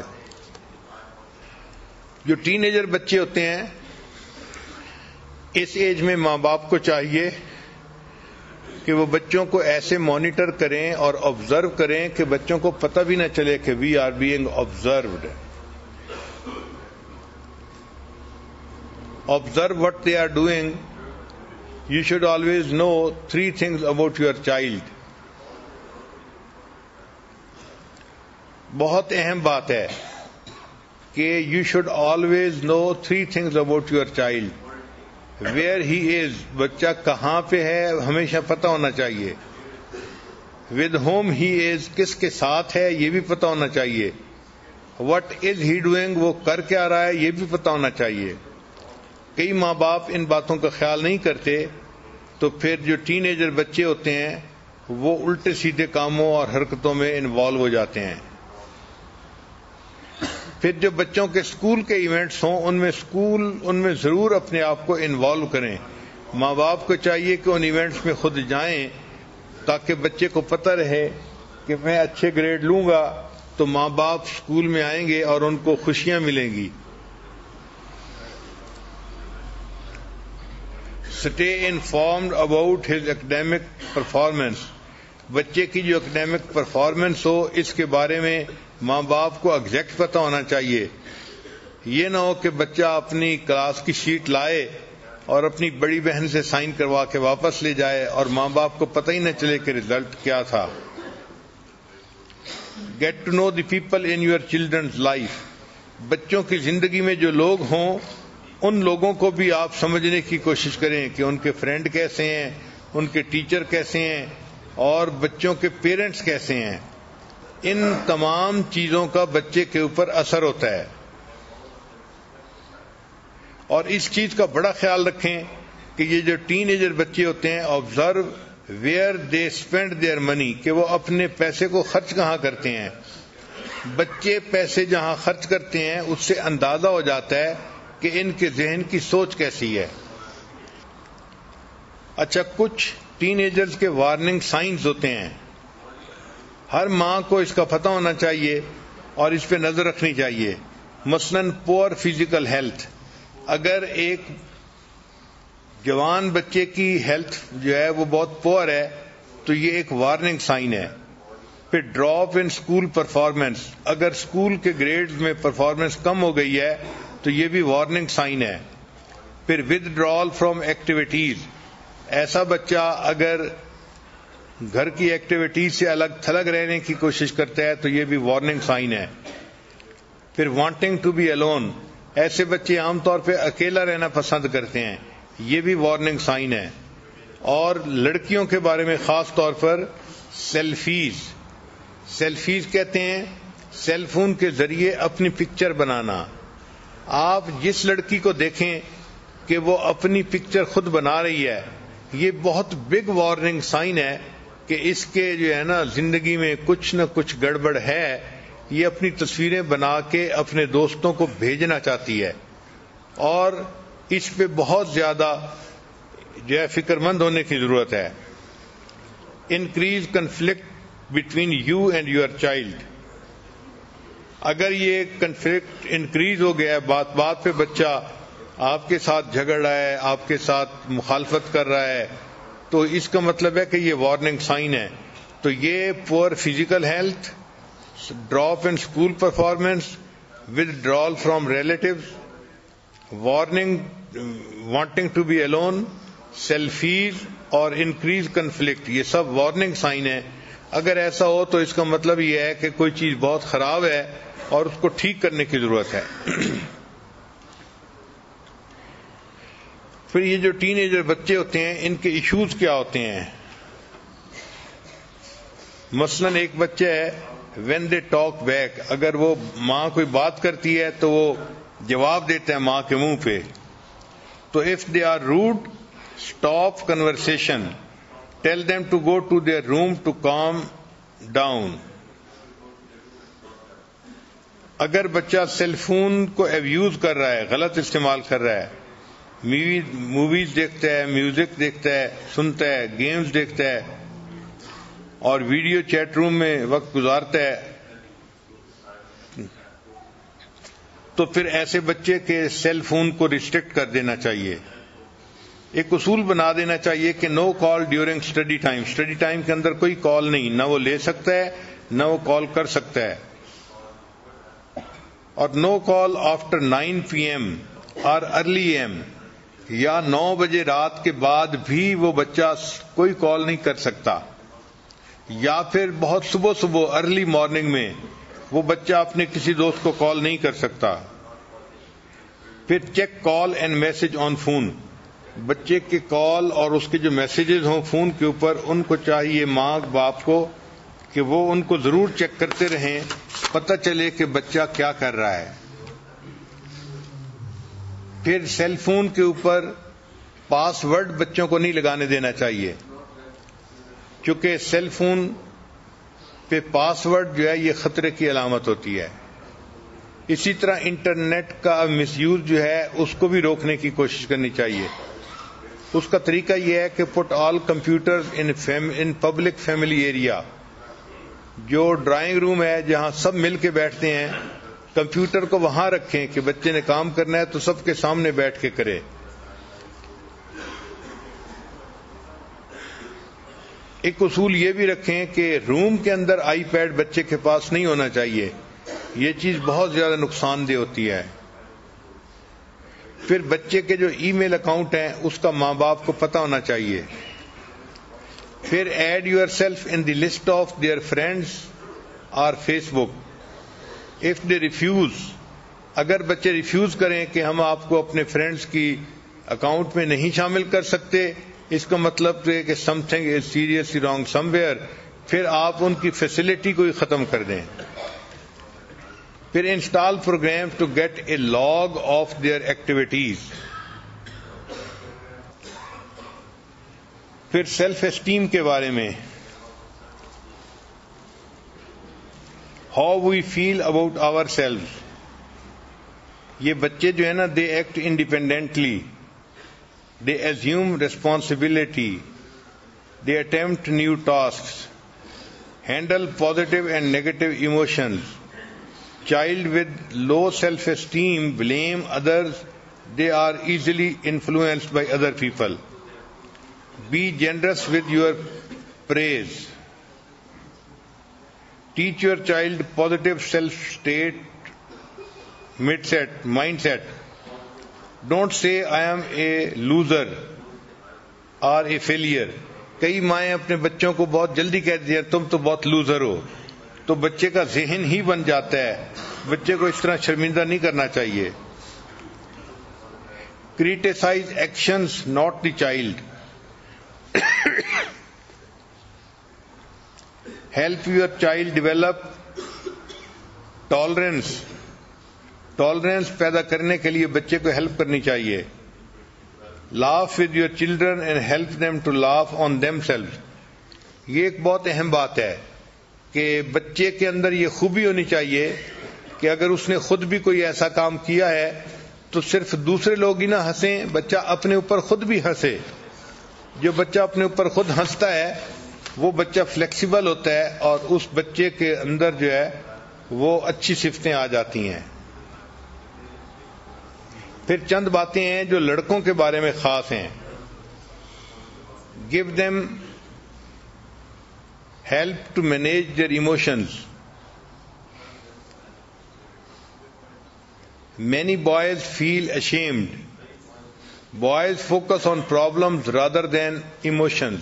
جو ٹین ایجر بچے ہوتے ہیں اس ایج میں ماں باپ کو چاہیے کہ وہ بچوں کو ایسے مانیٹر کریں اور آبزرو کریں کہ بچوں کو پتہ بھی نہ چلے کہ we are being observed. Observe what they are doing. You should always know 3 things about your child. بہت اہم بات ہے کہ you should always know 3 things about your child. Where he is, بچہ کہاں پہ ہے ہمیشہ پتہ ہونا چاہیے. With whom he is, کس کے ساتھ ہے یہ بھی پتہ ہونا چاہیے. What is he doing, وہ کر کے آ رہا ہے یہ بھی پتہ ہونا چاہیے. کئی ماں باپ ان باتوں کا خیال نہیں کرتے تو پھر جو ٹین ایجر بچے ہوتے ہیں وہ الٹے سیدھے کاموں اور حرکتوں میں انوالو ہو جاتے ہیں. پھر جو بچوں کے اسکول کے ایونٹس ہوں ان میں ضرور اپنے آپ کو انوالو کریں. ماں باپ کو چاہیے کہ ان ایونٹس میں خود جائیں تاکہ بچے کو پتہ رہے کہ کہ میں اچھے گریڈ لوں گا تو ماں باپ اسکول میں آئیں گے اور ان کو خوشیاں ملیں گی. Stay informed about his academic performance. بچے کی جو اکیڈیمک پرفارمنس ہو اس کے بارے میں ماں باپ کو ایگزیکٹ پتہ ہونا چاہیے. یہ نہ ہو کہ بچہ اپنی کلاس کی شیٹ لائے اور اپنی بڑی بہن سے سائن کروا کے واپس لے جائے اور ماں باپ کو پتہ ہی نہ چلے کہ رزلٹ کیا تھا. Get to know the people in your children's life. بچوں کی زندگی میں جو لوگ ہوں ان لوگوں کو بھی آپ سمجھنے کی کوشش کریں کہ ان کے فرینڈ کیسے ہیں, ان کے ٹیچر کیسے ہیں اور بچوں کے پیرنٹس کیسے ہیں. ان تمام چیزوں کا بچے کے اوپر اثر ہوتا ہے. اور اس چیز کا بڑا خیال رکھیں کہ یہ جو ٹین ایجر بچے ہوتے ہیں, observe where they spend their money, کہ وہ اپنے پیسے کو خرچ کہاں کرتے ہیں. بچے پیسے جہاں خرچ کرتے ہیں اس سے اندازہ ہو جاتا ہے کہ ان کے ذہن کی سوچ کیسی ہے. اچھا, کچھ ٹین ایجرز کے وارننگ سائنز ہوتے ہیں. ہر ماں کو اس کا پتہ ہونا چاہیے اور اس پہ نظر رکھنی چاہیے. مثلاً پور فزیکل ہیلتھ. اگر ایک جوان بچے کی ہیلتھ جو ہے وہ بہت پور ہے تو یہ ایک وارننگ سائن ہے. پھر ڈراپ ان اسکول پرفارمنس. اگر اسکول کے گریڈز میں پرفارمنس کم ہو گئی ہے تو یہ بھی وارننگ سائن ہے. پھر ودڈرال فرام ایکٹیویٹیز. ایسا بچہ اگر گھر کی ایکٹیویٹیز سے الگ تھلگ رہنے کی کوشش کرتا ہے تو یہ بھی وارننگ سائن ہے. پھر وانٹنگ ٹو بی الون. ایسے بچے عام طور پہ اکیلا رہنا پسند کرتے ہیں, یہ بھی وارننگ سائن ہے. اور لڑکیوں کے بارے میں خاص طور پر سیلفیز. سیلفیز کہتے ہیں سیل فون کے ذریعے اپنی پکچر بنانا. آپ جس لڑکی کو دیکھیں کہ وہ اپنی پکچر خود بنا رہی ہے, یہ بہت بگ وارننگ سائن ہے کہ اس کے جو ہے نا زندگی میں کچھ نہ کچھ گڑبڑ ہے. یہ اپنی تصویریں بنا کے اپنے دوستوں کو بھیجنا چاہتی ہے اور اس پہ بہت زیادہ جو ہے فکر مند ہونے کی ضرورت ہے. Increase conflict between you and your child. اگر یہ کنفلکٹ انکریز ہو گیا ہے, بات بات پہ بچہ آپ کے ساتھ جھگڑ رہا ہے, آپ کے ساتھ مخالفت کر رہا ہے, تو اس کا مطلب ہے کہ یہ وارننگ سائن ہے. تو یہ poor physical health, drop in school performance, withdrawal from relatives, wanting to be alone, selfies اور انکریز کنفلکٹ, یہ سب وارننگ سائن ہے. اگر ایسا ہو تو اس کا مطلب یہ ہے کہ کوئی چیز بہت خراب ہے اور اس کو ٹھیک کرنے کی ضرورت ہے. پھر یہ جو ٹین ایجر بچے ہوتے ہیں ان کے ایشوز کیا ہوتے ہیں. مثلاً ایک بچہ ہے وین دے ٹاک بیک, اگر وہ ماں کوئی بات کرتی ہے تو وہ جواب دیتا ہے ماں کے منہ پہ. تو if they are rude stop conversation, tell them to go to their room to calm down. اگر بچہ سیل فون کو ایبیوز کر رہا ہے, غلط استعمال کر رہا ہے, موویز دیکھتا ہے, میوزک دیکھتا ہے, سنتا ہے, گیمز دیکھتا ہے اور ویڈیو چیٹ روم میں وقت گزارتا ہے, تو پھر ایسے بچے کے سیل فون کو ریسٹرکٹ کر دینا چاہیے. ایک اصول بنا دینا چاہیے کہ no call during study time. Study time کے اندر کوئی کال نہیں, نہ وہ لے سکتا ہے نہ وہ کال کر سکتا ہے. اور نو کال آفٹر 9 PM اور ارلی AM, یا 9 بجے رات کے بعد بھی وہ بچہ کوئی کال نہیں کر سکتا. یا پھر بہت صبح ارلی مارننگ میں وہ بچہ اپنے کسی دوست کو کال نہیں کر سکتا. پھر check call and message on phone. بچے کے کال اور اس کے جو میسیجز ہوں فون کے اوپر, ان کو چاہیے ماں باپ کو کہ وہ ان کو ضرور چیک کرتے رہیں, پتہ چلے کہ بچہ کیا کر رہا ہے. پھر سیل فون کے اوپر پاس ورڈ بچوں کو نہیں لگانے دینا چاہیے, کیونکہ سیل فون پہ پاس ورڈ جو ہے یہ خطرے کی علامت ہوتی ہے. اسی طرح انٹرنیٹ کا مس یوز جو ہے اس کو بھی روکنے کی کوشش کرنی چاہیے. اس کا طریقہ یہ ہے کہ put all computers in public family area. جو ڈرائنگ روم ہے جہاں سب مل کے بیٹھتے ہیں، کمپیوٹر کو وہاں رکھیں کہ بچے نے کام کرنا ہے تو سب کے سامنے بیٹھ کے کرے. ایک اصول یہ بھی رکھیں کہ روم کے اندر آئی پیڈ بچے کے پاس نہیں ہونا چاہیے، یہ چیز بہت زیادہ نقصان دہ ہوتی ہے. پھر بچے کے جو ای میل اکاؤنٹ ہیں اس کا ماں باپ کو پتہ ہونا چاہیے. پھر add yourself in the list of their friends اور Facebook. If they refuse, اگر بچے ریفیوز کریں کہ ہم آپ کو اپنے فرینڈس کی اکاؤنٹ میں نہیں شامل کر سکتے، اس کا مطلب ہے کہ some thing is seriously wrong some where, پھر آپ ان کی فیسلٹی کو ہی ختم کر دیں. پھر install program to get a log of their activities. پھر سیلف اسٹیم کے بارے میں، how we feel about our self. یہ بچے جو ہے نا، they act independently, they assume responsibility, they attempt new tasks, handle positive and negative emotions. Child with low self-esteem blame others, they are easily influenced by other people. Be generous with your praise. Teach your child positive self-state mindset. Don't say I am a loser or a failure. کئی مائیں اپنے بچوں کو بہت جلدی کہہ دیا تم تو بہت لوزر ہو، تو بچے کا ذہن ہی بن جاتا ہے. بچے کو اس طرح شرمندہ نہیں کرنا چاہیے. Criticize actions, not the child. Help your child develop tolerance. Tolerance پیدا کرنے کے لیے بچے کو ہیلپ کرنی چاہیے. Laugh with your children and help them to laugh on them self. یہ ایک بہت اہم بات ہے کہ بچے کے اندر یہ خوبی ہونی چاہیے کہ اگر اس نے خود بھی کوئی ایسا کام کیا ہے تو صرف دوسرے لوگ ہی نہ ہنسیں، بچہ اپنے اوپر خود بھی ہنسے. جو بچہ اپنے اوپر خود ہنستا ہے وہ بچہ فلیکسیبل ہوتا ہے اور اس بچے کے اندر جو ہے وہ اچھی صفتیں آ جاتی ہیں. پھر چند باتیں ہیں جو لڑکوں کے بارے میں خاص ہیں. Give them help to manage their emotions. Many boys feel ashamed. Boys focus on problems rather than emotions.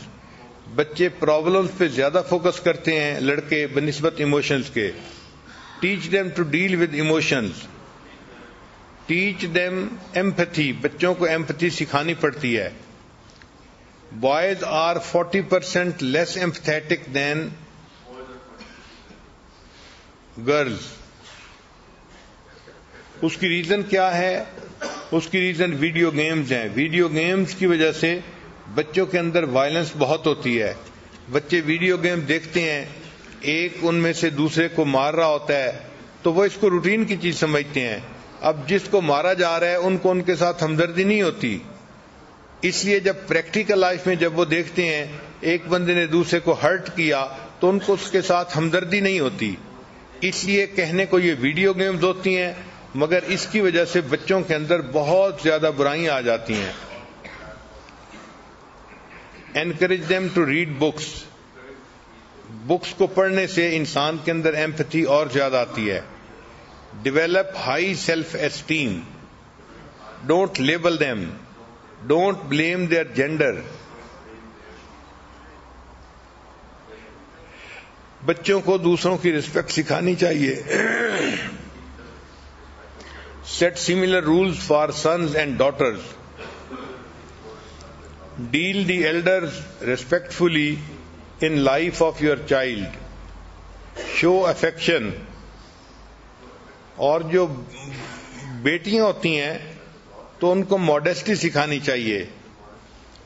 بچے پرابلمز پہ زیادہ فوکس کرتے ہیں لڑکے بنسبت ایموشنز کے. Teach them to deal with emotions. Teach them empathy. بچوں کو empathy سکھانی پڑتی ہے. Boys are 40% less empathetic than girls. اس کی ریزن کیا ہے؟ اس کی ریزن ویڈیو گیمز ہیں. ویڈیو گیمز کی وجہ سے بچوں کے اندر وائلنس بہت ہوتی ہے. بچے ویڈیو گیم دیکھتے ہیں، ایک ان میں سے دوسرے کو مار رہا ہوتا ہے تو وہ اس کو روٹین کی چیز سمجھتے ہیں. اب جس کو مارا جا رہا ہے ان کو ان کے ساتھ ہمدردی نہیں ہوتی. اس لیے جب پریکٹیکل لائف میں جب وہ دیکھتے ہیں ایک بندے نے دوسرے کو ہرٹ کیا تو ان کو اس کے ساتھ ہمدردی نہیں ہوتی. اس لیے کہنے کو یہ ویڈیو گیمز ہوتی ہیں، مگر اس کی وجہ سے بچوں کے اندر بہت زیادہ برائیاں آ جاتی ہیں. Encourage them to read books. Books کو پڑھنے سے انسان کے اندر ایمپتھی اور زیادہ آتی ہے. Develop high self-esteem. Don't label them. Don't blame their gender. بچوں کو دوسروں کی رسپیکٹ سکھانی چاہیے. Set similar rules for sons and daughters. Deal the elders respectfully in life of your child. Show affection. اور جو بیٹیاں ہوتی ہیں تو ان کو ماڈیسٹی سکھانی چاہیے.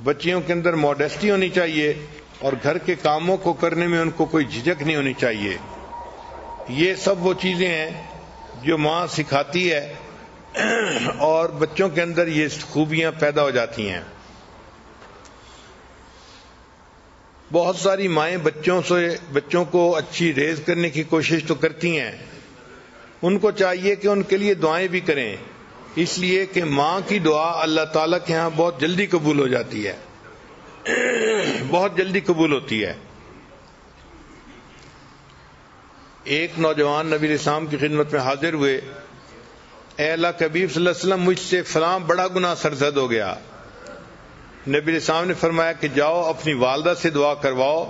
بچیوں کے اندر ماڈیسٹی ہونی چاہیے اور گھر کے کاموں کو کرنے میں ان کو کوئی جھجک نہیں ہونی چاہیے. یہ سب وہ چیزیں ہیں جو ماں سکھاتی ہے اور بچوں کے اندر یہ خوبیاں پیدا ہو جاتی ہیں. بہت ساری مائیں بچوں کو اچھی ریز کرنے کی کوشش تو کرتی ہیں، ان کو چاہیے کہ ان کے لیے دعائیں بھی کریں، اس لیے کہ ماں کی دعا اللہ تعالیٰ کے ہاں بہت جلدی قبول ہو جاتی ہے، بہت جلدی قبول ہوتی ہے۔ ایک نوجوان نبی علیہ السلام کی خدمت میں حاضر ہوئے، اے اللہ کے حبیب صلی اللہ علیہ وسلم، مجھ سے فلاں بڑا گناہ سرزد ہو گیا۔ نبی علیہ السلام نے فرمایا کہ جاؤ اپنی والدہ سے دعا کرواؤ،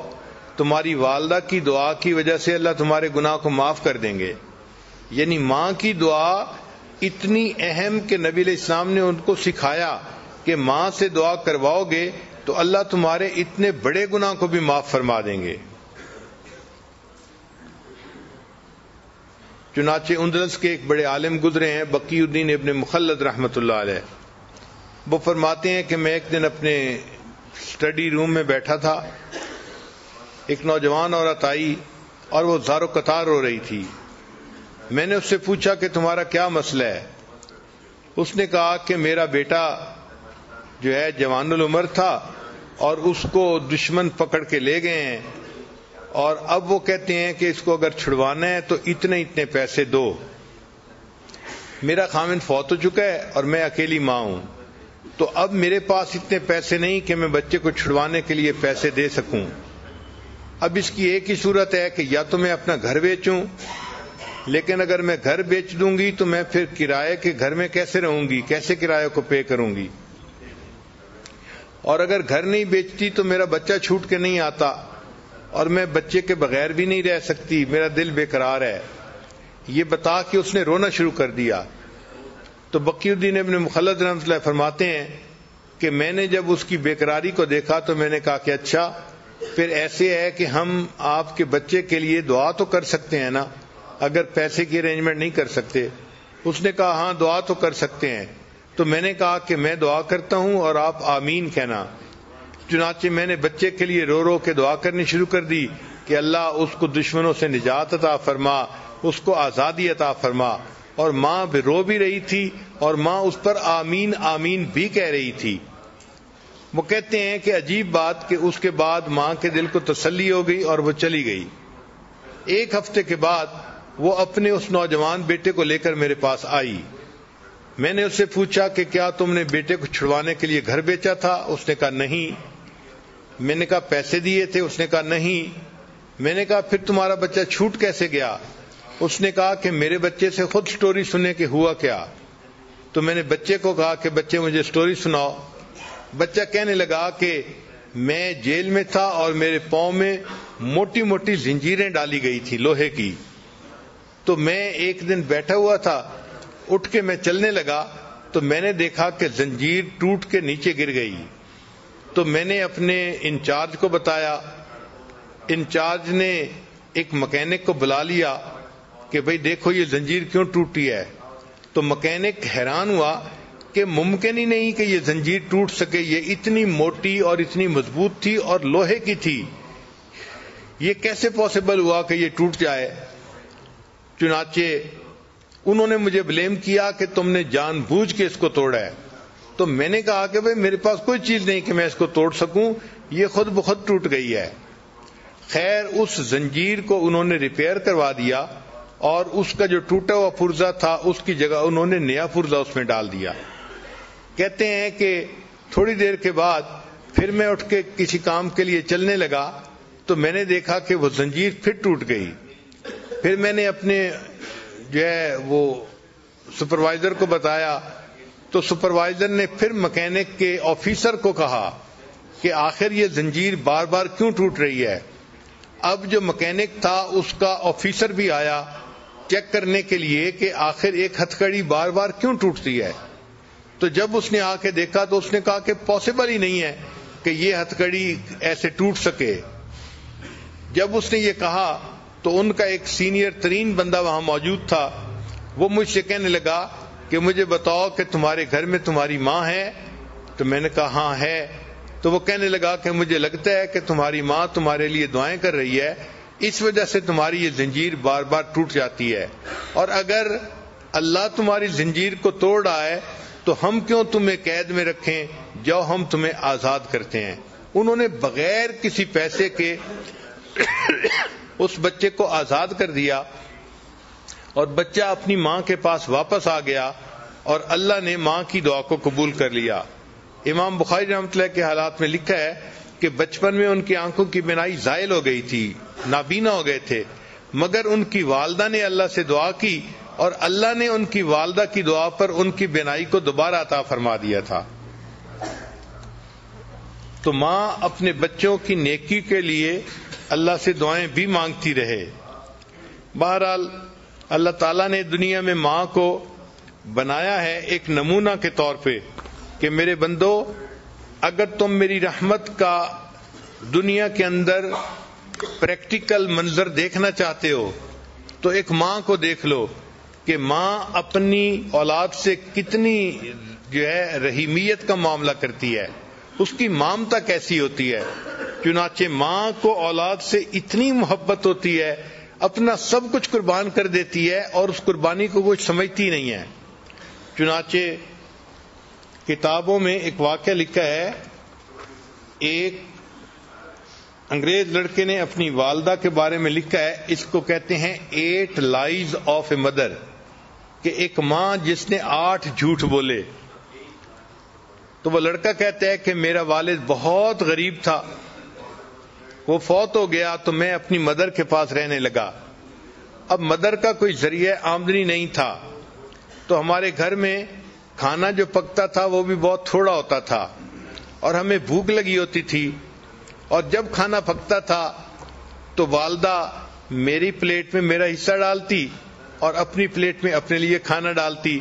تمہاری والدہ کی دعا کی وجہ سے اللہ تمہارے گناہ کو معاف کر دیں گے۔ یعنی ماں کی دعا اتنی اہم کہ نبی علیہ السلام نے ان کو سکھایا کہ ماں سے دعا کرواؤ گے تو اللہ تمہارے اتنے بڑے گناہ کو بھی معاف فرما دیں گے۔ چنانچہ اندلس کے ایک بڑے عالم گزرے ہیں، بقی الدین ابن مخلد رحمۃ اللہ علیہ، وہ فرماتے ہیں کہ میں ایک دن اپنے اسٹڈی روم میں بیٹھا تھا، ایک نوجوان عورت آئی اور وہ زار و قطار رو رہی تھی۔ میں نے اس سے پوچھا کہ تمہارا کیا مسئلہ ہے؟ اس نے کہا کہ میرا بیٹا جو ہے جوان العمر تھا اور اس کو دشمن پکڑ کے لے گئے ہیں، اور اب وہ کہتے ہیں کہ اس کو اگر چھڑوانا ہے تو اتنے اتنے پیسے دو۔ میرا خاوند فوت ہو چکا ہے اور میں اکیلی ماں ہوں، تو اب میرے پاس اتنے پیسے نہیں کہ میں بچے کو چھڑوانے کے لیے پیسے دے سکوں۔ اب اس کی ایک ہی صورت ہے کہ یا تو میں اپنا گھر بیچوں، لیکن اگر میں گھر بیچ دوں گی تو میں پھر کرائے کے گھر میں کیسے رہوں گی، کیسے کرایہ کو پے کروں گی، اور اگر گھر نہیں بیچتی تو میرا بچہ چھوٹ کے نہیں آتا اور میں بچے کے بغیر بھی نہیں رہ سکتی، میرا دل بے قرار ہے۔ یہ بتا کہ اس نے رونا شروع کر دیا۔ تو بقی الدین ابن مخلد رحمۃ اللہ فرماتے ہیں کہ میں نے جب اس کی بے قراری کو دیکھا تو میں نے کہا کہ اچھا پھر ایسے ہے کہ ہم آپ کے بچے کے لیے دعا تو کر سکتے ہیں نا، اگر پیسے کی ارینجمنٹ نہیں کر سکتے۔ اس نے کہا ہاں دعا تو کر سکتے ہیں۔ تو میں نے کہا کہ میں دعا کرتا ہوں اور آپ آمین کہنا۔ چنانچہ میں نے بچے کے لیے رو رو کے دعا کرنی شروع کر دی کہ اللہ اس کو دشمنوں سے نجات عطا فرما، اس کو آزادی عطا فرما، اور ماں بھی رو بھی رہی تھی اور ماں اس پر آمین آمین بھی کہہ رہی تھی۔ وہ کہتے ہیں کہ عجیب بات کہ اس کے بعد ماں کے دل کو تسلی ہو گئی اور وہ چلی گئی۔ ایک ہفتے کے بعد وہ اپنے اس نوجوان بیٹے کو لے کر میرے پاس آئی۔ میں نے اس سے پوچھا کہ کیا تم نے بیٹے کو چھڑوانے کے لیے گھر بیچا تھا؟ اس نے کہا نہیں۔ میں نے کہا پیسے دیے تھے؟ اس نے کہا نہیں۔ میں نے کہا پھر تمہارا بچہ چھوٹ کیسے گیا؟ اس نے کہا کہ میرے بچے سے خود سٹوری سننے کے ہوا کیا۔ تو میں نے بچے کو کہا کہ بچے مجھے سٹوری سناؤ۔ بچہ کہنے لگا کہ میں جیل میں تھا اور میرے پاؤں میں موٹی موٹی زنجیریں ڈالی گئی تھی لوہے کی، تو میں ایک دن بیٹھا ہوا تھا، اٹھ کے میں چلنے لگا تو میں نے دیکھا کہ زنجیر ٹوٹ کے نیچے گر گئی۔ تو میں نے اپنے انچارج کو بتایا، انچارج نے ایک مکینک کو بلا لیا کہ بھئی دیکھو یہ زنجیر کیوں ٹوٹی ہے۔ تو مکینک حیران ہوا کہ ممکن ہی نہیں کہ یہ زنجیر ٹوٹ سکے، یہ اتنی موٹی اور اتنی مضبوط تھی اور لوہے کی تھی، یہ کیسے پاسبل ہوا کہ یہ ٹوٹ جائے۔ چنانچہ انہوں نے مجھے بلیم کیا کہ تم نے جان بوجھ کے اس کو توڑا ہے۔ تو میں نے کہا کہ بھئی میرے پاس کوئی چیز نہیں کہ میں اس کو توڑ سکوں، یہ خود بخود ٹوٹ گئی ہے۔ خیر اس زنجیر کو انہوں نے ریپیئر کروا دیا اور اس کا جو ٹوٹا ہوا پرزہ تھا اس کی جگہ انہوں نے نیا پرزہ اس میں ڈال دیا۔ کہتے ہیں کہ تھوڑی دیر کے بعد پھر میں اٹھ کے کسی کام کے لیے چلنے لگا تو میں نے دیکھا کہ وہ زنجیر پھر ٹوٹ گئی۔ پھر میں نے اپنے جو ہے وہ سپروائزر کو بتایا تو سپروائزر نے پھر مکینک کے آفیسر کو کہا کہ آخر یہ زنجیر بار بار کیوں ٹوٹ رہی ہے۔ اب جو مکینک تھا اس کا آفیسر بھی آیا چیک کرنے کے لیے کہ آخر ایک ہتھکڑی بار بار کیوں ٹوٹتی ہے۔ تو جب اس نے آ کے دیکھا تو اس نے کہا کہ پاسبل ہی نہیں ہے کہ یہ ہتھکڑی ایسے ٹوٹ سکے۔ جب اس نے یہ کہا تو ان کا ایک سینئر ترین بندہ وہاں موجود تھا، وہ مجھ سے کہنے لگا کہ مجھے بتاؤ کہ تمہارے گھر میں تمہاری ماں ہے؟ تو میں نے کہا ہاں ہے۔ تو وہ کہنے لگا کہ مجھے لگتا ہے کہ تمہاری ماں تمہارے لیے دعائیں کر رہی ہے، اس وجہ سے تمہاری یہ زنجیر بار بار ٹوٹ جاتی ہے، اور اگر اللہ تمہاری زنجیر کو توڑ رہا ہے تو ہم کیوں تمہیں قید میں رکھیں، جاؤ ہم تمہیں آزاد کرتے ہیں۔ انہوں نے بغیر کسی پیسے کے اس بچے کو آزاد کر دیا اور بچہ اپنی ماں کے پاس واپس آ گیا اور اللہ نے ماں کی دعا کو قبول کر لیا۔ امام بخاری رحمۃ اللہ کے حالات میں لکھا ہے کہ بچپن میں ان کی آنکھوں کی بینائی زائل ہو گئی تھی، نابینا ہو گئے تھے، مگر ان کی والدہ نے اللہ سے دعا کی اور اللہ نے ان کی والدہ کی دعا پر ان کی بینائی کو دوبارہ عطا فرما دیا تھا۔ تو ماں اپنے بچوں کی نیکی کے لیے اللہ سے دعائیں بھی مانگتی رہے۔ بہرحال اللہ تعالیٰ نے دنیا میں ماں کو بنایا ہے ایک نمونہ کے طور پہ کہ میرے بندو، اگر تم میری رحمت کا دنیا کے اندر پریکٹیکل منظر دیکھنا چاہتے ہو تو ایک ماں کو دیکھ لو کہ ماں اپنی اولاد سے کتنی رحیمیت کا معاملہ کرتی ہے، اس کی مامتا کیسی ہوتی ہے۔ چنانچہ ماں کو اولاد سے اتنی محبت ہوتی ہے، اپنا سب کچھ قربان کر دیتی ہے اور اس قربانی کو کچھ سمجھتی نہیں ہے۔ چنانچہ کتابوں میں ایک واقعہ لکھا ہے، ایک انگریز لڑکے نے اپنی والدہ کے بارے میں لکھا ہے، اس کو کہتے ہیں 8 لائز آف اے مدر، کہ ایک ماں جس نے 8 جھوٹ بولے۔ تو وہ لڑکا کہتا ہے کہ میرا والد بہت غریب تھا، وہ فوت ہو گیا تو میں اپنی مدر کے پاس رہنے لگا۔ اب مدر کا کوئی ذریعہ آمدنی نہیں تھا تو ہمارے گھر میں کھانا جو پکتا تھا وہ بھی بہت تھوڑا ہوتا تھا اور ہمیں بھوک لگی ہوتی تھی، اور جب کھانا پکتا تھا تو والدہ میری پلیٹ میں میرا حصہ ڈالتی اور اپنی پلیٹ میں اپنے لیے کھانا ڈالتی۔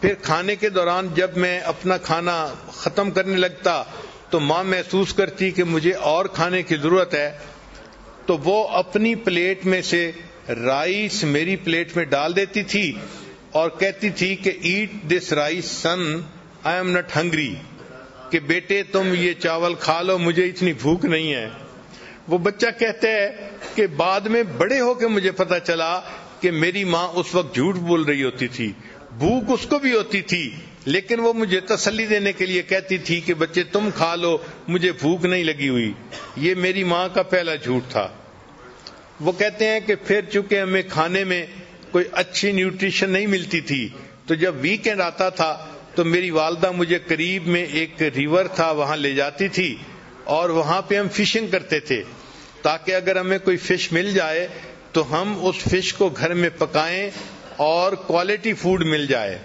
پھر کھانے کے دوران جب میں اپنا کھانا ختم کرنے لگتا تو ماں محسوس کرتی کہ مجھے اور کھانے کی ضرورت ہے، تو وہ اپنی پلیٹ میں سے رائس میری پلیٹ میں ڈال دیتی تھی اور کہتی تھی کہ eat this rice son, I am not hungry, کہ بیٹے تم یہ چاول کھا لو، مجھے اتنی بھوک نہیں ہے۔ وہ بچہ کہتا ہے کہ بعد میں بڑے ہو کے مجھے پتا چلا کہ میری ماں اس وقت جھوٹ بول رہی ہوتی تھی، بھوک اس کو بھی ہوتی تھی لیکن وہ مجھے تسلی دینے کے لیے کہتی تھی کہ بچے تم کھا لو، مجھے بھوک نہیں لگی ہوئی۔ یہ میری ماں کا پہلا جھوٹ تھا۔ وہ کہتے ہیں کہ پھر چونکہ ہمیں کھانے میں کوئی اچھی نیوٹریشن نہیں ملتی تھی تو جب ویکینڈ آتا تھا تو میری والدہ مجھے قریب میں ایک ریور تھا وہاں لے جاتی تھی اور وہاں پہ ہم فشنگ کرتے تھے تاکہ اگر ہمیں کوئی فش مل جائے تو ہم اس فش کو گھر میں پکائیں اور کوالٹی فوڈ مل جائے۔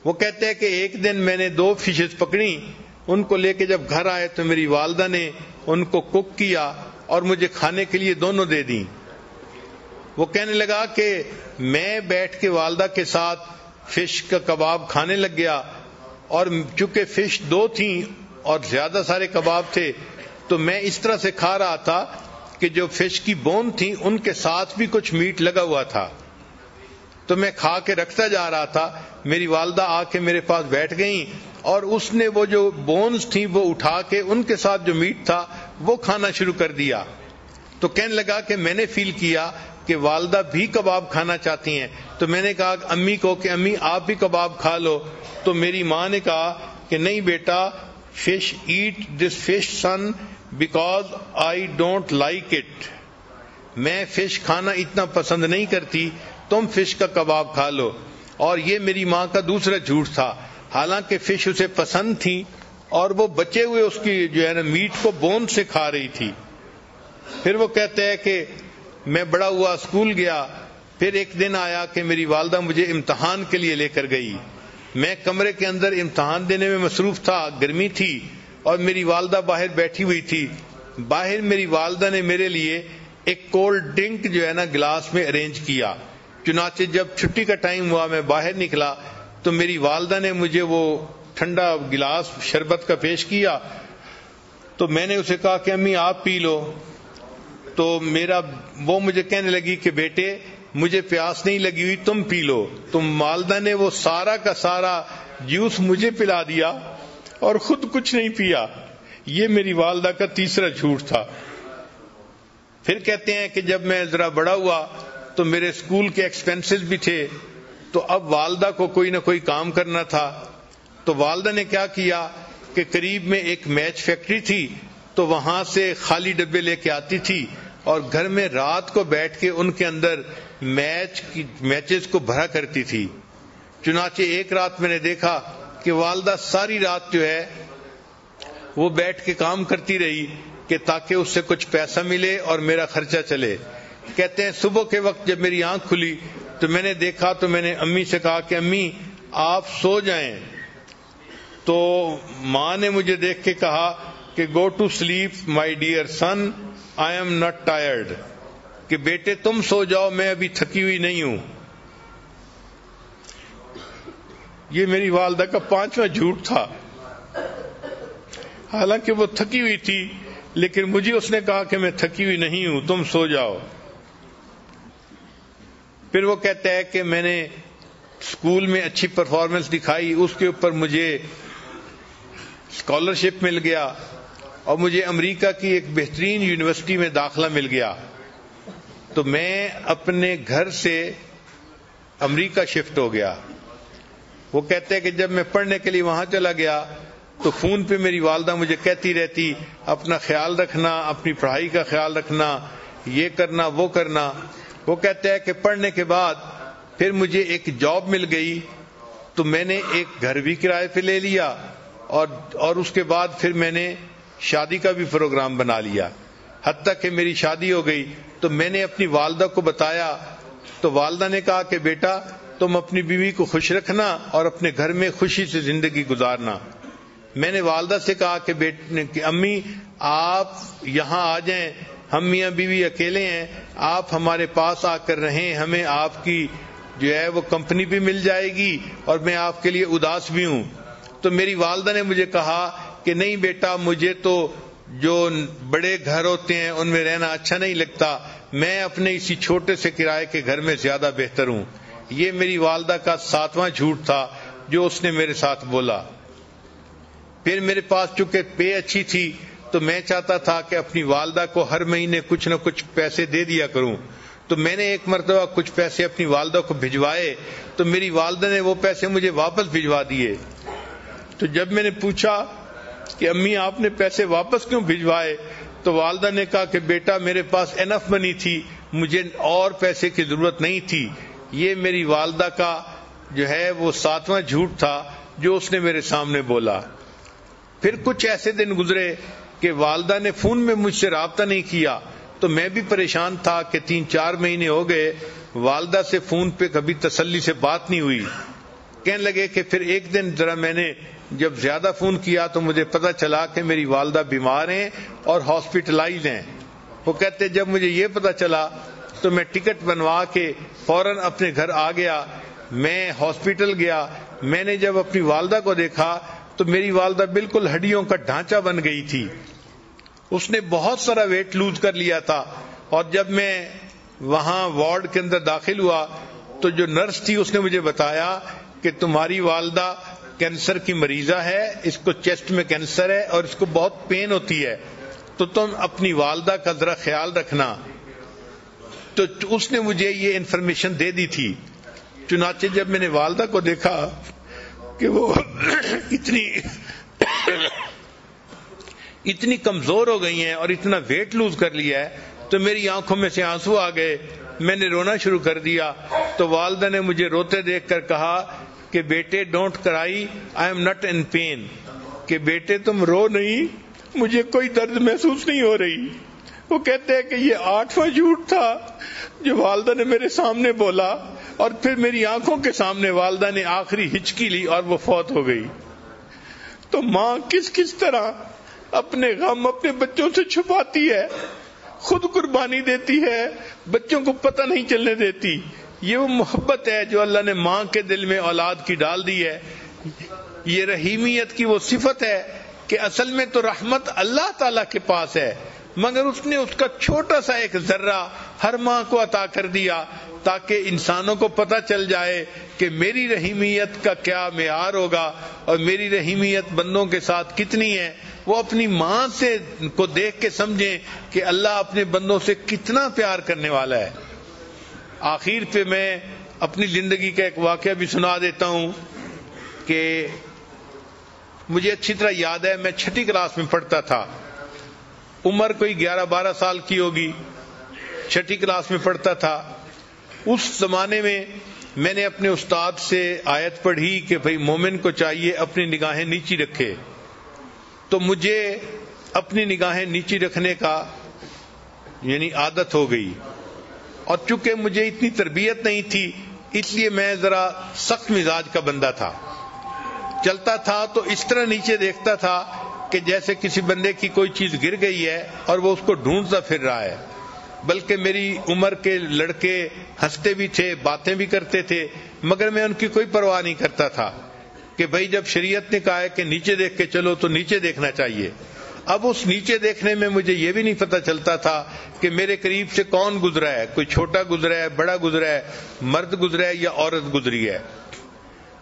وہ کہتے ہیں کہ ایک دن میں نے 2 فشز پکڑی، ان کو لے کے جب گھر آئے تو میری والدہ نے ان کو کوک کیا اور مجھے کھانے کے لیے دونوں دے دیں۔ وہ کہنے لگا کہ میں بیٹھ کے والدہ کے ساتھ فش کا کباب کھانے لگ گیا، اور چونکہ فش 2 تھیں اور زیادہ سارے کباب تھے تو میں اس طرح سے کھا رہا تھا کہ جو فش کی بون تھی ان کے ساتھ بھی کچھ میٹ لگا ہوا تھا، تو میں کھا کے رکھتا جا رہا تھا۔ میری والدہ آ کے میرے پاس بیٹھ گئیں اور اس نے وہ جو بونز تھیں وہ اٹھا کے ان کے ساتھ جو میٹ تھا وہ کھانا شروع کر دیا۔ تو کہنے لگا کہ میں نے فیل کیا کہ والدہ بھی کباب کھانا چاہتی ہیں، تو میں نے کہا امی کو کہ امی آپ بھی کباب کھا لو، تو میری ماں نے کہا کہ نہیں بیٹا، fish eat this fish son because I don't like it, میں فش کھانا اتنا پسند نہیں کرتی، تم فش کا کباب کھا لو۔ اور یہ میری ماں کا دوسرا جھوٹ تھا، حالانکہ فش اسے پسند تھی اور وہ بچے ہوئے اس کی میٹ کو بون سے کھا رہی تھی۔ پھر وہ کہتے ہیں کہ میں بڑا ہوا، اسکول گیا، پھر ایک دن آیا کہ میری والدہ مجھے امتحان کے لیے لے کر گئی، میں کمرے کے اندر امتحان دینے میں مصروف تھا، گرمی تھی اور میری والدہ باہر بیٹھی ہوئی تھی۔ باہر میری والدہ نے میرے لیے ایک کولڈ ڈرنک گلاس میں ارینج کیا۔ چنانچہ جب چھٹی کا ٹائم ہوا میں باہر نکلا تو میری والدہ نے مجھے وہ ٹھنڈا گلاس شربت کا پیش کیا، تو میں نے اسے کہا کہ امی آپ پی لو، تو وہ مجھے کہنے لگی کہ بیٹے مجھے پیاس نہیں لگی ہوئی، تم پی لو۔ تو والدہ نے وہ سارا کا سارا جوس مجھے پلا دیا اور خود کچھ نہیں پیا۔ یہ میری والدہ کا تیسرا جھوٹ تھا۔ پھر کہتے ہیں کہ جب میں ذرا بڑا ہوا تو میرے اسکول کے ایکسپینسز بھی تھے، تو اب والدہ کو کوئی نہ کوئی کام کرنا تھا، تو والدہ نے کیا کیا کہ قریب میں ایک میچ فیکٹری تھی تو وہاں سے خالی ڈبے لے کے آتی تھی اور گھر میں رات کو بیٹھ کے ان کے اندر میچز کو بھرا کرتی تھی. چنانچہ ایک رات میں نے دیکھا کہ والدہ ساری رات جو ہے وہ بیٹھ کے کام کرتی رہی کہ تاکہ اس سے کچھ پیسہ ملے اور میرا خرچہ چلے. کہتے ہیں صبح کے وقت جب میری آنکھ کھلی تو میں نے دیکھا تو میں نے امی سے کہا کہ امی آپ سو جائیں. تو ماں نے مجھے دیکھ کے کہا کہ go to sleep my dear son, I am not tired, کہ بیٹے تم سو جاؤ میں ابھی تھکی ہوئی نہیں ہوں. یہ میری والدہ کا 5واں جھوٹ تھا. حالانکہ وہ تھکی ہوئی تھی لیکن مجھے اس نے کہا کہ میں تھکی ہوئی نہیں ہوں, تم سو جاؤ. پھر وہ کہتا ہے کہ میں نے اسکول میں اچھی پرفارمنس دکھائی, اس کے اوپر مجھے اسکالرشپ مل گیا اور مجھے امریکہ کی ایک بہترین یونیورسٹی میں داخلہ مل گیا. تو میں اپنے گھر سے امریکہ شفٹ ہو گیا. وہ کہتے ہیں کہ جب میں پڑھنے کے لیے وہاں چلا گیا تو فون پہ میری والدہ مجھے کہتی رہتی اپنا خیال رکھنا, اپنی پڑھائی کا خیال رکھنا, یہ کرنا وہ کرنا. وہ کہتے ہیں کہ پڑھنے کے بعد پھر مجھے ایک جاب مل گئی تو میں نے ایک گھر بھی کرائے پہ لے لیا اور اس کے بعد پھر میں نے شادی کا بھی پروگرام بنا لیا. حتیٰ کہ میری شادی ہو گئی تو میں نے اپنی والدہ کو بتایا تو والدہ نے کہا کہ بیٹا تم اپنی بیوی کو خوش رکھنا اور اپنے گھر میں خوشی سے زندگی گزارنا. میں نے والدہ سے کہا کہ امی آپ یہاں آ جائیں, ہم میاں بیوی اکیلے ہیں, آپ ہمارے پاس آ کر رہیں, ہمیں آپ کی جو ہے وہ کمپنی بھی مل جائے گی اور میں آپ کے لیے اداس بھی ہوں. تو میری والدہ نے مجھے کہا کہ نہیں بیٹا مجھے تو جو بڑے گھر ہوتے ہیں ان میں رہنا اچھا نہیں لگتا, میں اپنے اسی چھوٹے سے کرائے کے گھر میں زیادہ بہتر ہوں. یہ میری والدہ کا 7واں جھوٹ تھا جو اس نے میرے ساتھ بولا. پھر میرے پاس چونکہ پے اچھی تھی تو میں چاہتا تھا کہ اپنی والدہ کو ہر مہینے کچھ نہ کچھ پیسے دے دیا کروں. تو میں نے ایک مرتبہ کچھ پیسے اپنی والدہ کو بھجوائے تو میری والدہ نے وہ پیسے مجھے واپس بھجوا دیے. تو جب میں نے پوچھا کہ امی آپ نے پیسے واپس کیوں بھجوائے تو والدہ نے کہا کہ بیٹا میرے پاس انف منی تھی, مجھے اور پیسے کی ضرورت نہیں تھی. یہ میری والدہ کا جو ہے وہ 7واں جھوٹ تھا جو اس نے میرے سامنے بولا. پھر کچھ ایسے دن گزرے کہ والدہ نے فون میں مجھ سے رابطہ نہیں کیا تو میں بھی پریشان تھا کہ 3-4 مہینے ہو گئے والدہ سے فون پہ کبھی تسلی سے بات نہیں ہوئی. کہنے لگے کہ پھر ایک دن ذرا میں نے جب زیادہ فون کیا تو مجھے پتا چلا کہ میری والدہ بیمار ہیں اور ہاسپٹلائز ہیں. وہ کہتے جب مجھے یہ پتا چلا تو میں ٹکٹ بنوا کے فوراً اپنے گھر آ گیا. میں ہاسپٹل گیا, میں نے جب اپنی والدہ کو دیکھا تو میری والدہ بالکل ہڈیوں کا ڈھانچہ بن گئی تھی. اس نے بہت سارا ویٹ لوز کر لیا تھا. اور جب میں وہاں وارڈ کے اندر داخل ہوا تو جو نرس تھی اس نے مجھے بتایا کہ تمہاری والدہ کینسر کی مریضہ ہے, اس کو چیسٹ میں کینسر ہے اور اس کو بہت پین ہوتی ہے, تو تم اپنی والدہ کا ذرا خیال رکھنا. تو اس نے مجھے یہ انفارمیشن دے دی تھی. چنانچہ جب میں نے والدہ کو دیکھا کہ وہ اتنی کمزور ہو گئی ہیں اور اتنا ویٹ لوز کر لیا ہے تو میری آنکھوں میں سے آنسو آ گئے. میں نے رونا شروع کر دیا تو والدہ نے مجھے روتے دیکھ کر کہا کہ بیٹے don't cry, I am not in pain, کہ بیٹے تم رو نہیں, مجھے کوئی درد محسوس نہیں ہو رہی. وہ کہتے ہیں کہ یہ 8واں جھوٹ تھا جو والدہ نے میرے سامنے بولا اور پھر میری آنکھوں کے سامنے والدہ نے آخری ہچکی لی اور وہ فوت ہو گئی. تو ماں کس طرح اپنے غم اپنے بچوں سے چھپاتی ہے, خود قربانی دیتی ہے, بچوں کو پتہ نہیں چلنے دیتی. یہ وہ محبت ہے جو اللہ نے ماں کے دل میں اولاد کی ڈال دی ہے. یہ رحیمیت کی وہ صفت ہے کہ اصل میں تو رحمت اللہ تعالی کے پاس ہے, مگر اس نے اس کا چھوٹا سا ایک ذرہ ہر ماں کو عطا کر دیا تاکہ انسانوں کو پتہ چل جائے کہ میری رحیمیت کا کیا معیار ہوگا اور میری رحیمیت بندوں کے ساتھ کتنی ہے. وہ اپنی ماں سے کو دیکھ کے سمجھیں کہ اللہ اپنے بندوں سے کتنا پیار کرنے والا ہے. آخر پہ میں اپنی زندگی کا ایک واقعہ بھی سنا دیتا ہوں کہ مجھے اچھی طرح یاد ہے, میں 6ٹھی کلاس میں پڑھتا تھا عمر کوئی 11-12 سال کی ہوگی، 6ٹھی کلاس میں پڑھتا تھا۔ اس زمانے میں نے اپنے استاد سے آیت پڑھی کہ بھئی مومن کو چاہیے اپنی نگاہیں نیچی رکھے، تو مجھے اپنی نگاہیں نیچی رکھنے کا یعنی عادت ہو گئی، اور چونکہ مجھے اتنی تربیت نہیں تھی اس لیے میں ذرا سخت مزاج کا بندہ تھا، چلتا تھا تو اس طرح نیچے دیکھتا تھا کہ جیسے کسی بندے کی کوئی چیز گر گئی ہے اور وہ اس کو ڈھونڈتا پھر رہا ہے۔ بلکہ میری عمر کے لڑکے ہنستے بھی تھے، باتیں بھی کرتے تھے، مگر میں ان کی کوئی پرواہ نہیں کرتا تھا کہ بھئی جب شریعت نے کہا ہے کہ نیچے دیکھ کے چلو تو نیچے دیکھنا چاہیے۔ اب اس نیچے دیکھنے میں مجھے یہ بھی نہیں پتہ چلتا تھا کہ میرے قریب سے کون گزرا ہے، کوئی چھوٹا گزرا ہے، بڑا گزرا ہے، مرد گزرا ہے یا عورت گزری ہے۔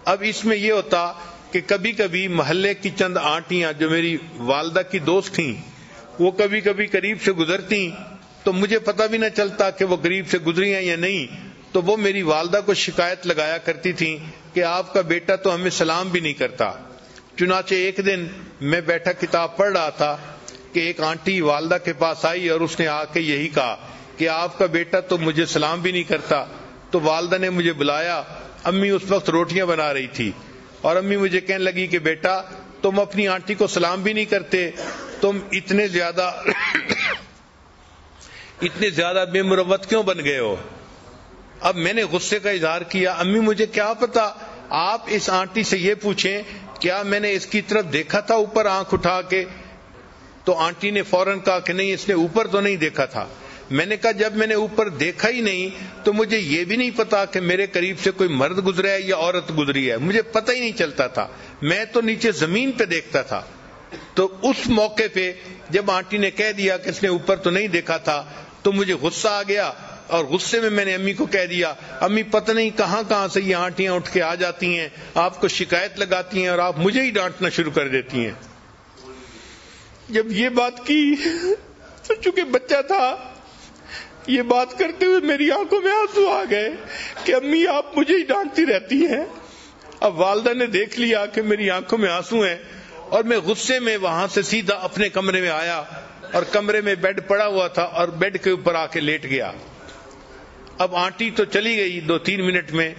اب اس میں یہ ہوتا کہ کبھی کبھی محلے کی چند آنٹیاں جو میری والدہ کی دوست تھیں وہ کبھی کبھی قریب سے گزرتی تو مجھے پتہ بھی نہ چلتا کہ وہ قریب سے گزری ہیں یا نہیں، تو وہ میری والدہ کو شکایت لگایا کرتی تھیں کہ آپ کا بیٹا تو ہمیں سلام بھی نہیں کرتا۔ چنانچہ ایک دن میں بیٹھا کتاب پڑھ رہا تھا کہ ایک آنٹی والدہ کے پاس آئی اور اس نے آ کے یہی کہا کہ آپ کا بیٹا تو مجھے سلام بھی نہیں کرتا۔ تو والدہ نے مجھے بلایا، امی اس وقت روٹیاں بنا رہی تھی، اور امی مجھے کہنے لگی کہ بیٹا تم اپنی آنٹی کو سلام بھی نہیں کرتے، تم اتنے زیادہ بے مروت کیوں بن گئے ہو؟ اب میں نے غصے کا اظہار کیا، امی مجھے کیا پتا، آپ اس آنٹی سے یہ پوچھیں کیا میں نے اس کی طرف دیکھا تھا اوپر آنکھ اٹھا کے؟ تو آنٹی نے فوراً کہا کہ نہیں، اس نے اوپر تو نہیں دیکھا تھا۔ میں نے کہا جب میں نے اوپر دیکھا ہی نہیں تو مجھے یہ بھی نہیں پتا کہ میرے قریب سے کوئی مرد گزرا ہے یا عورت گزری ہے، مجھے پتہ ہی نہیں چلتا تھا، میں تو نیچے زمین پہ دیکھتا تھا۔ تو اس موقع پہ جب آنٹی نے کہہ دیا کہ اس نے اوپر تو نہیں دیکھا تھا تو مجھے غصہ آ گیا، اور غصے میں نے امی کو کہہ دیا، امی پتہ نہیں کہاں کہاں سے یہ آنٹیاں اٹھ کے آ جاتی ہیں، آپ کو شکایت لگاتی ہیں اور آپ مجھے ہی ڈانٹنا شروع کر دیتی ہیں۔ جب یہ بات کی تو چونکہ بچہ تھا، یہ بات کرتے ہوئے میری آنکھوں میں آنسو آ گئے کہ امی آپ مجھے ہی ڈانٹتی رہتی ہیں۔ اب والدہ نے دیکھ لیا کہ میری آنکھوں میں آنسو ہیں، اور میں غصے میں وہاں سے سیدھا اپنے کمرے میں آیا، اور کمرے میں بیڈ پڑا ہوا تھا اور بیڈ کے اوپر آ کے لیٹ گیا۔ اب آنٹی تو چلی گئی 2-3 منٹ میں،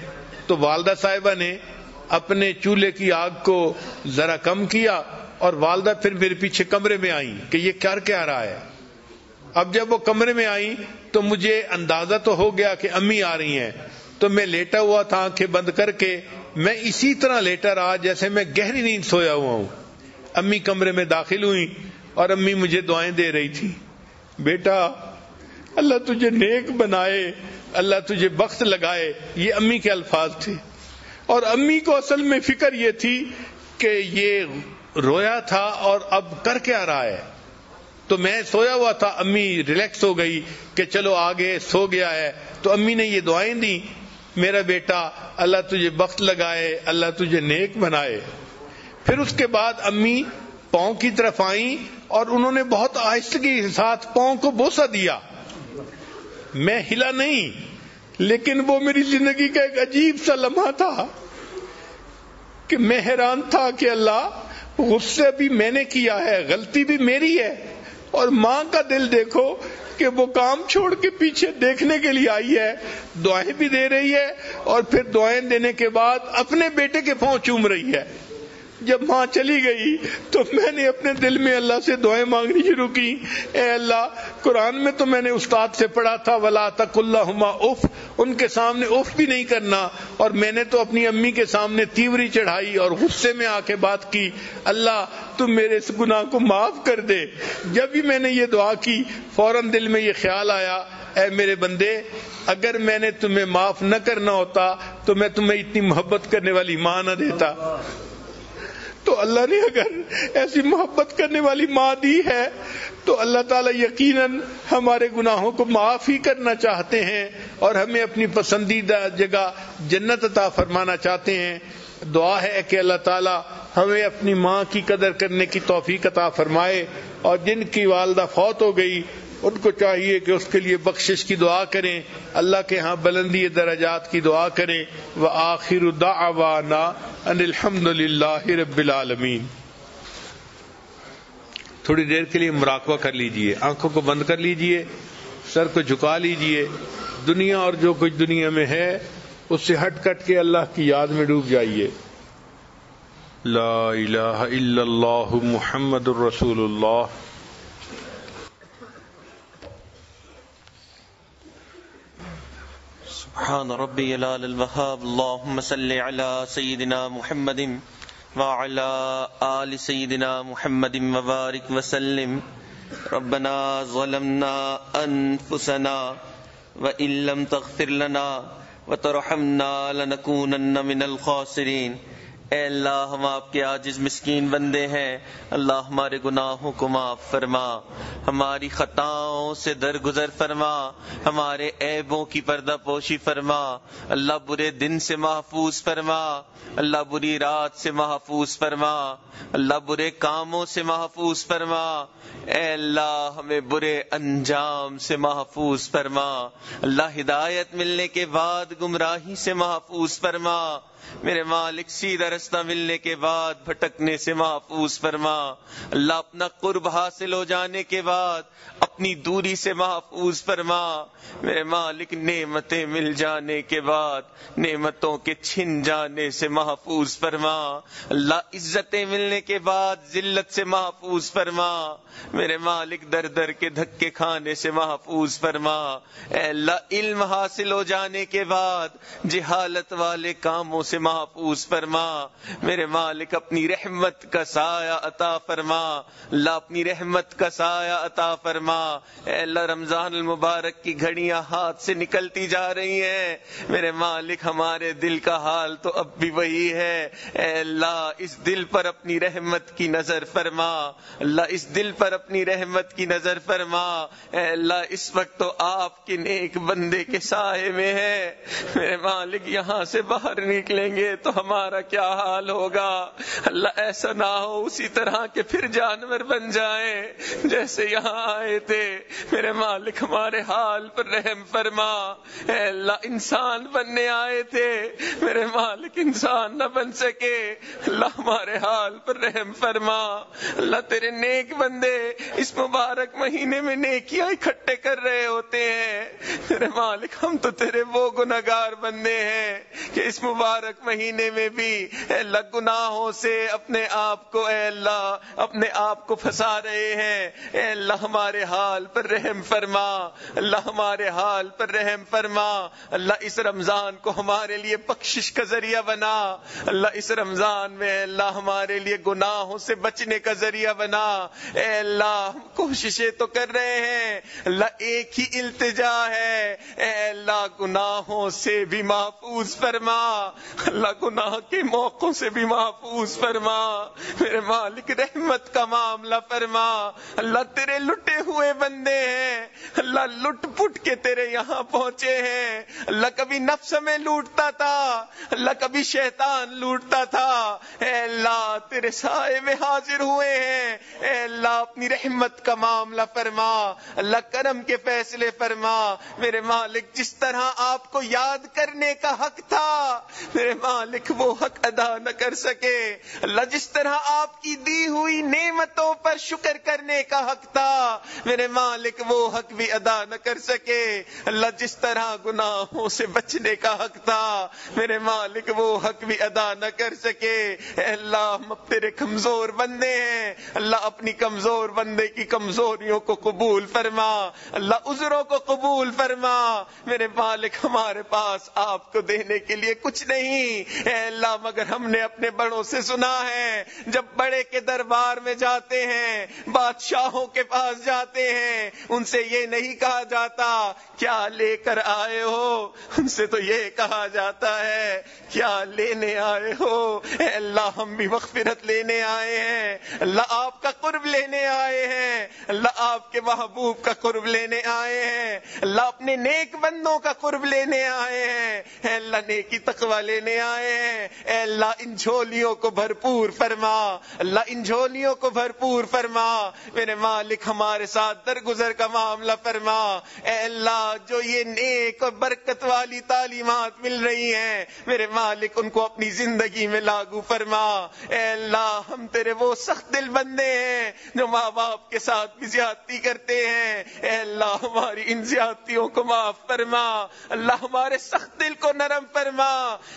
تو والدہ صاحبہ نے اپنے چولہے کی آگ کو ذرا کم کیا، اور والدہ پھر میرے پیچھے کمرے میں آئی کہ یہ کیا رہا ہے۔ اب جب وہ کمرے میں آئی تو مجھے اندازہ تو ہو گیا کہ امی آ رہی ہیں، تو میں لیٹا ہوا تھا آنکھیں بند کر کے، میں اسی طرح لیٹا رہا جیسے میں گہری نیند سویا ہوا ہوں۔ امی کمرے میں داخل ہوئی اور امی مجھے دعائیں دے رہی تھی، بیٹا اللہ تجھے نیک بنائے، اللہ تجھے بخت لگائے، یہ امی کے الفاظ تھے۔ اور امی کو اصل میں فکر یہ تھی کہ یہ رویا تھا اور اب کر کے آ رہا ہے، تو میں سویا ہوا تھا، امی ریلیکس ہو گئی کہ چلو آگے سو گیا ہے، تو امی نے یہ دعائیں دی، میرا بیٹا اللہ تجھے بخت لگائے، اللہ تجھے نیک بنائے۔ پھر اس کے بعد امی پاؤں کی طرف آئیں اور انہوں نے بہت آہستگی کے ساتھ پاؤں کو بوسہ دیا، میں ہلا نہیں، لیکن وہ میری زندگی کا ایک عجیب سا لمحہ تھا کہ میں حیران تھا کہ اللہ غصہ بھی میں نے کیا ہے، غلطی بھی میری ہے، اور ماں کا دل دیکھو کہ وہ کام چھوڑ کے پیچھے دیکھنے کے لیے آئی ہے، دعائیں بھی دے رہی ہے، اور پھر دعائیں دینے کے بعد اپنے بیٹے کے پاؤں چوم رہی ہے۔ جب ماں چلی گئی تو میں نے اپنے دل میں اللہ سے دعائیں مانگنی شروع کی، اے اللہ قرآن میں تو میں نے استاد سے پڑھا تھا وَلَا تَقُلْ لَهُمَا اُف، ان کے سامنے اف بھی نہیں کرنا، اور میں نے تو اپنی امی کے سامنے تیوری چڑھائی اور غصے میں آ کے بات کی، اللہ تم میرے اس گناہ کو معاف کر دے۔ جب بھی میں نے یہ دعا کی فوراً دل میں یہ خیال آیا، اے میرے بندے اگر میں نے تمہیں معاف نہ کرنا ہوتا تو میں تمہیں اتنی محبت کرنے والی ماں نہ دیتا۔ تو اللہ نے اگر ایسی محبت کرنے والی ماں دی ہے تو اللہ تعالیٰ یقیناً ہمارے گناہوں کو معاف ہی کرنا چاہتے ہیں اور ہمیں اپنی پسندیدہ جگہ جنت عطا فرمانا چاہتے ہیں۔ دعا ہے کہ اللہ تعالیٰ ہمیں اپنی ماں کی قدر کرنے کی توفیق عطا فرمائے، اور جن کی والدہ فوت ہو گئی ان کو چاہیے کہ اس کے لیے بخشش کی دعا کریں، اللہ کے ہاں بلندی درجات کی دعا کریں۔ وآخر دعوانا ان الحمد للہ رب العالمین۔ تھوڑی دیر کے لیے مراقبہ کر لیجئے، آنکھوں کو بند کر لیجئے، سر کو جھکا لیجئے، دنیا اور جو کچھ دنیا میں ہے اس سے ہٹ کٹ کے اللہ کی یاد میں ڈوب جائیے۔ لا الہ الا اللہ محمد الرسول اللہ۔ سبحان ربی العلی الوہاب، اللہم صلی علی سیدنا محمد وعلى آل سيدنا محمد وبارك وسلم۔ ربنا ظلمنا أنفسنا وإن لم تغفر لنا وترحمنا لنكونن من الخاسرين۔ اے اللہ ہم آپ کے عاجز مسکین بندے ہیں، اللہ ہمارے گناہوں کو معاف فرما، ہماری خطاؤں سے درگزر فرما، ہمارے عیبوں کی پردہ پوشی فرما، اللہ برے دن سے محفوظ فرما، اللہ بری رات سے محفوظ فرما، اللہ برے کاموں سے محفوظ فرما، اے اللہ ہمیں برے انجام سے محفوظ فرما، اللہ ہدایت ملنے کے بعد گمراہی سے محفوظ فرما، میرے مالک سیدھا رستہ ملنے کے بعد بھٹکنے سے محفوظ فرما، اللہ اپنا قرب حاصل ہو جانے کے بعد اپنی دوری سے محفوظ فرما، میرے مالک نعمتیں مل جانے کے بعد نعمتوں کے چھن جانے سے محفوظ فرما، اللہ عزتیں ملنے کے بعد ذلت سے محفوظ فرما، میرے مالک در در کے دھکے کھانے سے محفوظ فرما، اے اللہ علم حاصل ہو جانے کے بعد جہالت والے کاموں سے محفوظ فرما، میرے مالک اپنی رحمت کا سایہ عطا فرما، اللہ اپنی رحمت کا سایہ عطا فرما، اے اللہ رمضان المبارک کی گھڑیاں ہاتھ سے نکلتی جا رہی ہیں، میرے مالک ہمارے دل کا حال تو اب بھی وہی ہے، اے اللہ اس دل پر اپنی رحمت کی نظر فرما، اللہ اس دل پر اپنی رحمت کی نظر فرما، اے اللہ اس وقت تو آپ کے نیک بندے کے سائے میں ہے، میرے مالک یہاں سے باہر نکلیں گے تو ہمارا کیا حال ہوگا، اللہ ایسا نہ ہو اسی طرح کے پھر جانور بن جائیں جیسے یہاں آئے تھے، میرے مالک ہمارے حال پر رحم فرما، اے اللہ انسان بننے آئے تھے، میرے مالک انسان نہ بن سکے، اللہ ہمارے حال پر رحم فرما، اللہ تیرے نیک بندے اس مبارک مہینے میں نیکیاں اکٹھے کر رہے ہوتے ہیں، میرے مالک ہم تو تیرے وہ گناہگار بندے ہیں کہ اس مبارک مہینے میں بھی اے اللہ گناہوں سے اپنے آپ کو اے اللہ اپنے آپ کو پھنسا رہے ہیں، اے اللہ ہمارے حال پر رحم فرما، اللہ ہمارے حال پر رحم فرما، اللہ اس رمضان کو ہمارے لیے بخشش کا ذریعہ بنا، اللہ اس رمضان میں اے اللہ ہمارے لیے گناہوں سے بچنے کا ذریعہ بنا، اے اللہ ہم کوششیں تو کر رہے ہیں، اللہ ایک ہی التجا ہے، اے اللہ گناہوں سے بھی محفوظ فرما، اللہ گناہ کے موقعوں سے بھی محفوظ فرما، میرے مالک رحمت کا معاملہ فرما، اللہ تیرے لٹے ہوئے بندے ہیں، اللہ لٹ پٹ کے تیرے یہاں پہنچے ہیں، اللہ کبھی نفس میں لوٹتا تھا، اللہ کبھی شیطان لوٹتا تھا، اے اللہ تیرے سائے میں حاضر ہوئے ہیں، اے اللہ اپنی رحمت کا معاملہ فرما، اللہ کرم کے فیصلے فرما، میرے مالک جس طرح آپ کو یاد کرنے کا حق تھا میرے مالک وہ حق ادا نہ کر سکے، اللہ جس طرح آپ کی دی ہوئی نعمتوں پر شکر کرنے کا حق تھا میرے مالک وہ حق بھی ادا نہ کر سکے، اللہ جس طرح گناہوں سے بچنے کا حق تھا میرے مالک وہ حق بھی ادا نہ کر سکے، اے اللہ ہم تیرے کمزور بندے ہیں، اللہ اپنی کمزور بندے کی کمزوریوں کو قبول فرما، اللہ عذروں کو قبول فرما، میرے مالک ہمارے پاس آپ کو دینے کے لیے کچھ نہیں، اے اللہ مگر ہم نے اپنے بڑوں سے سنا ہے جب بڑے کے دربار میں جاتے ہیں بادشاہوں کے پاس جاتے ہیں ان سے یہ نہیں کہا جاتا کیا لے کر آئے ہو، ان سے تو یہ کہا جاتا ہے کیا لینے آئے ہو، اے اللہ ہم بھی مغفرت لینے آئے ہیں، اللہ آپ کا قرب لینے آئے ہیں، اللہ آپ کے محبوب کا قرب لینے آئے ہیں، اللہ اپنے نیک بندوں کا قرب لینے آئے ہیں، اے اللہ نیکی تقوی لینے آئے ہیں، اے اللہ ان جھولیوں کو بھرپور فرما، اللہ ان جھولیوں کو بھرپور فرما، میرے مالک ہمارے ساتھ درگزر کا معاملہ فرما، اے اللہ جو یہ نیک اور برکت والی تعلیمات مل رہی ہیں میرے مالک ان کو اپنی زندگی میں لاگو فرما، اے اللہ ہم تیرے وہ سخت دل بندے ہیں جو ماں باپ کے ساتھ بھی زیادتی کرتے ہیں، اے اللہ ہماری ان زیادتیوں کو معاف فرما، اللہ ہمارے سخت دل کو نرم فرما۔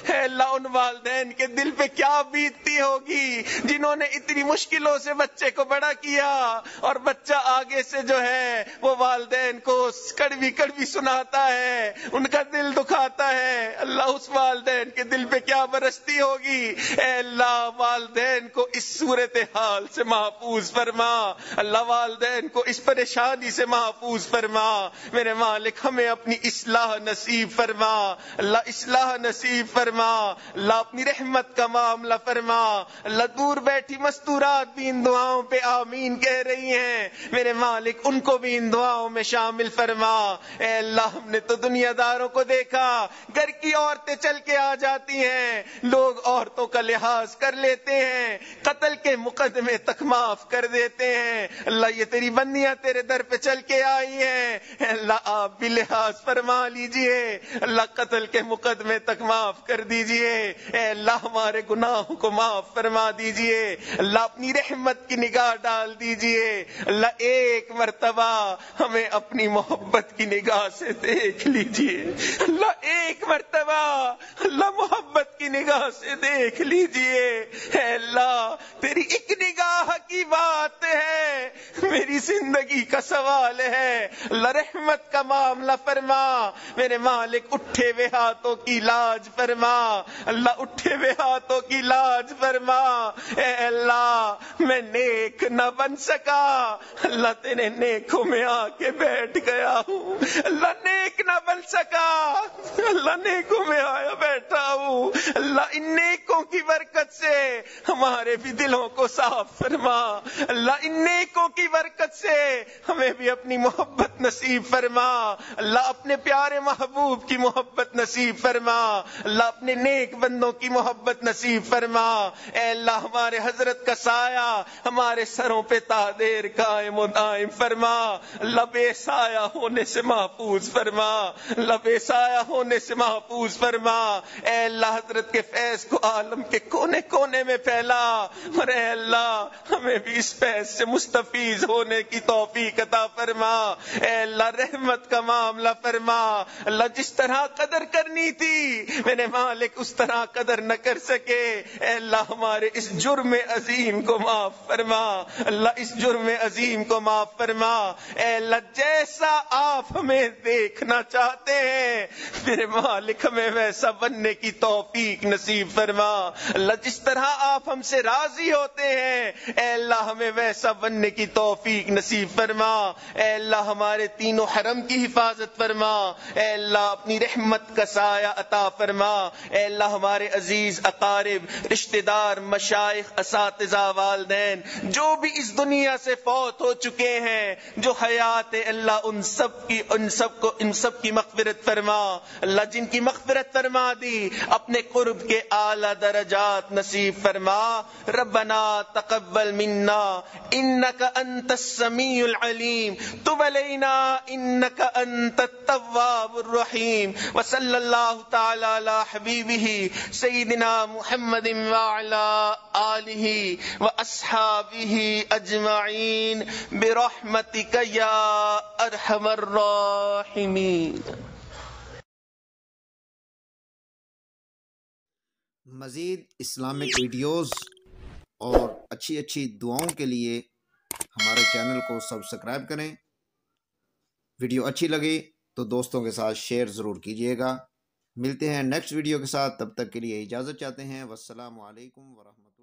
اے اللہ ان والدین کے دل پہ کیا بیتتی ہوگی جنہوں نے اتنی مشکلوں سے بچے کو بڑا کیا، اور بچہ آگے سے جو ہے وہ والدین کو کڑوی کڑوی سناتا ہے، ان کا دل دکھاتا ہے۔ اللہ اس والدین کے دل پہ کیا برستی ہوگی۔ اے اللہ والدین کو اس صورتحال سے محفوظ فرما، اللہ والدین کو اس پریشانی سے محفوظ فرما۔ میرے مالک ہمیں اپنی اصلاح نصیب فرما، اللہ اصلاح نصیب فرما، اللہ اپنی رحمت کا معاملہ فرما۔ اللہ دور بیٹھی مستورات بھی ان دعاؤں پہ آمین کہہ رہی ہیں، میرے مالک ان کو بھی ان دعاؤں میں شامل فرما۔ اے اللہ ہم نے تو دنیا داروں کو دیکھا، گھر کی عورتیں چل کے آ جاتی ہیں، لوگ عورتوں کا لحاظ کر لیتے ہیں، قتل کے مقدمے تک معاف کر دیتے ہیں۔ اللہ یہ تیری بندیاں تیرے در پہ چل کے آئی ہیں، اے اللہ آپ بھی لحاظ فرما لیجئے، اللہ قتل کے مقدمے تک معاف کر دیجئے، اے اللہ ہمارے گناہوں کو معاف فرما دیجئے، اللہ اپنی رحمت کی نگاہ ڈال دیجئے۔ اللہ ایک مرتبہ ہمیں اپنی محبت کی نگاہ سے دیکھ لیجئے، اللہ ایک مرتبہ اللہ محبت کی نگاہ سے دیکھ لیجئے۔ اے اللہ تیری ایک نگاہ کی بات ہے، میری زندگی کا سوال ہے، اللہ رحمت کا معاملہ فرما۔ میرے مالک اٹھے ہوئے ہاتھوں کی لاج فرما، اللہ اٹھے ہوئے ہاتھوں کی لاج فرما۔ اے اللہ میں نیک نہ بن سکا، اللہ تیرے نیکوں میں آ کے بیٹھ گیا ہوں، اللہ نیک نہ بن سکا، اللہ نیکوں میں آیا بیٹھا ہوں، اللہ ان نیکوں کی برکت سے ہمارے بھی دلوں کو صاف فرما، اللہ ان نیکوں کی برکت سے ہمیں بھی اپنی محبت نصیب فرما، اللہ اپنے پیارے محبوب کی محبت نصیب فرما، اللہ اپنے نیک بندوں کی محبت نصیب فرما۔ اے اللہ ہمارے حضرت کا سایہ ہمارے سروں پہ تا دیر قائم و دائم فرما، اللہ بے سایہ ہونے سے محفوظ فرما، اللہ بے سایہ ہونے سے محفوظ فرما۔ اے اللہ حضرت کے فیض کو عالم کے کونے کونے میں پھیلا، اور اے اللہ ہمیں بھی اس فیض سے مستفیض ہونے کی توفیق عطا فرما۔ اے اللہ رحمت کا معاملہ فرما، اللہ جس طرح قدر کرنی تھی میرے مالک اس طرح قدر نہ کر سکے، اے اللہ ہمارے اس جرم عظیم کو معاف فرما، اللہ اس جرم عظیم کو معاف فرما۔ اے اللہ جیسا آپ ہمیں دیکھنا چاہتے ہیں میرے مالک ہمیں ویسا بننے کی توفیق نصیب فرما، اللہ جس طرح آپ ہم سے راضی ہوتے ہیں اے اللہ ہمیں ویسا بننے کی توفیق نصیب فرما۔ اے اللہ ہمارے تینوں حرم کی حفاظت فرما، اے اللہ اپنی رحمت کا سایہ عطا فرما۔ اے اللہ ہمارے عزیز اقارب، رشتہ دار، مشائخ، اساتذہ، والدین جو بھی اس دنیا سے فوت ہو چکے ہیں، جو حیات اللہ ان سب کی مغفرت فرما، اللہ جن کی مغفرت فرما دی اپنے قرب کے اعلی درجات نصیب فرما۔ ربنا تقبل منا انک انت السمیع العلیم، تب علینا انک انت التواب الرحیم، وصلی اللہ تعالی علی حبیبہ سیدنا محمد وعلی آلہ واصحابہ اجمعین برحمتک یا ارحم الراحمین۔ مزید اسلامک ویڈیوز اور اچھی دعاؤں کے لیے ہمارے چینل کو سبسکرائب کریں۔ ویڈیو اچھی لگی تو دوستوں کے ساتھ شیئر ضرور کیجیے گا۔ ملتے ہیں نیکسٹ ویڈیو کے ساتھ، تب تک کے لیے اجازت چاہتے ہیں۔ والسلام علیکم ورحمۃ اللہ۔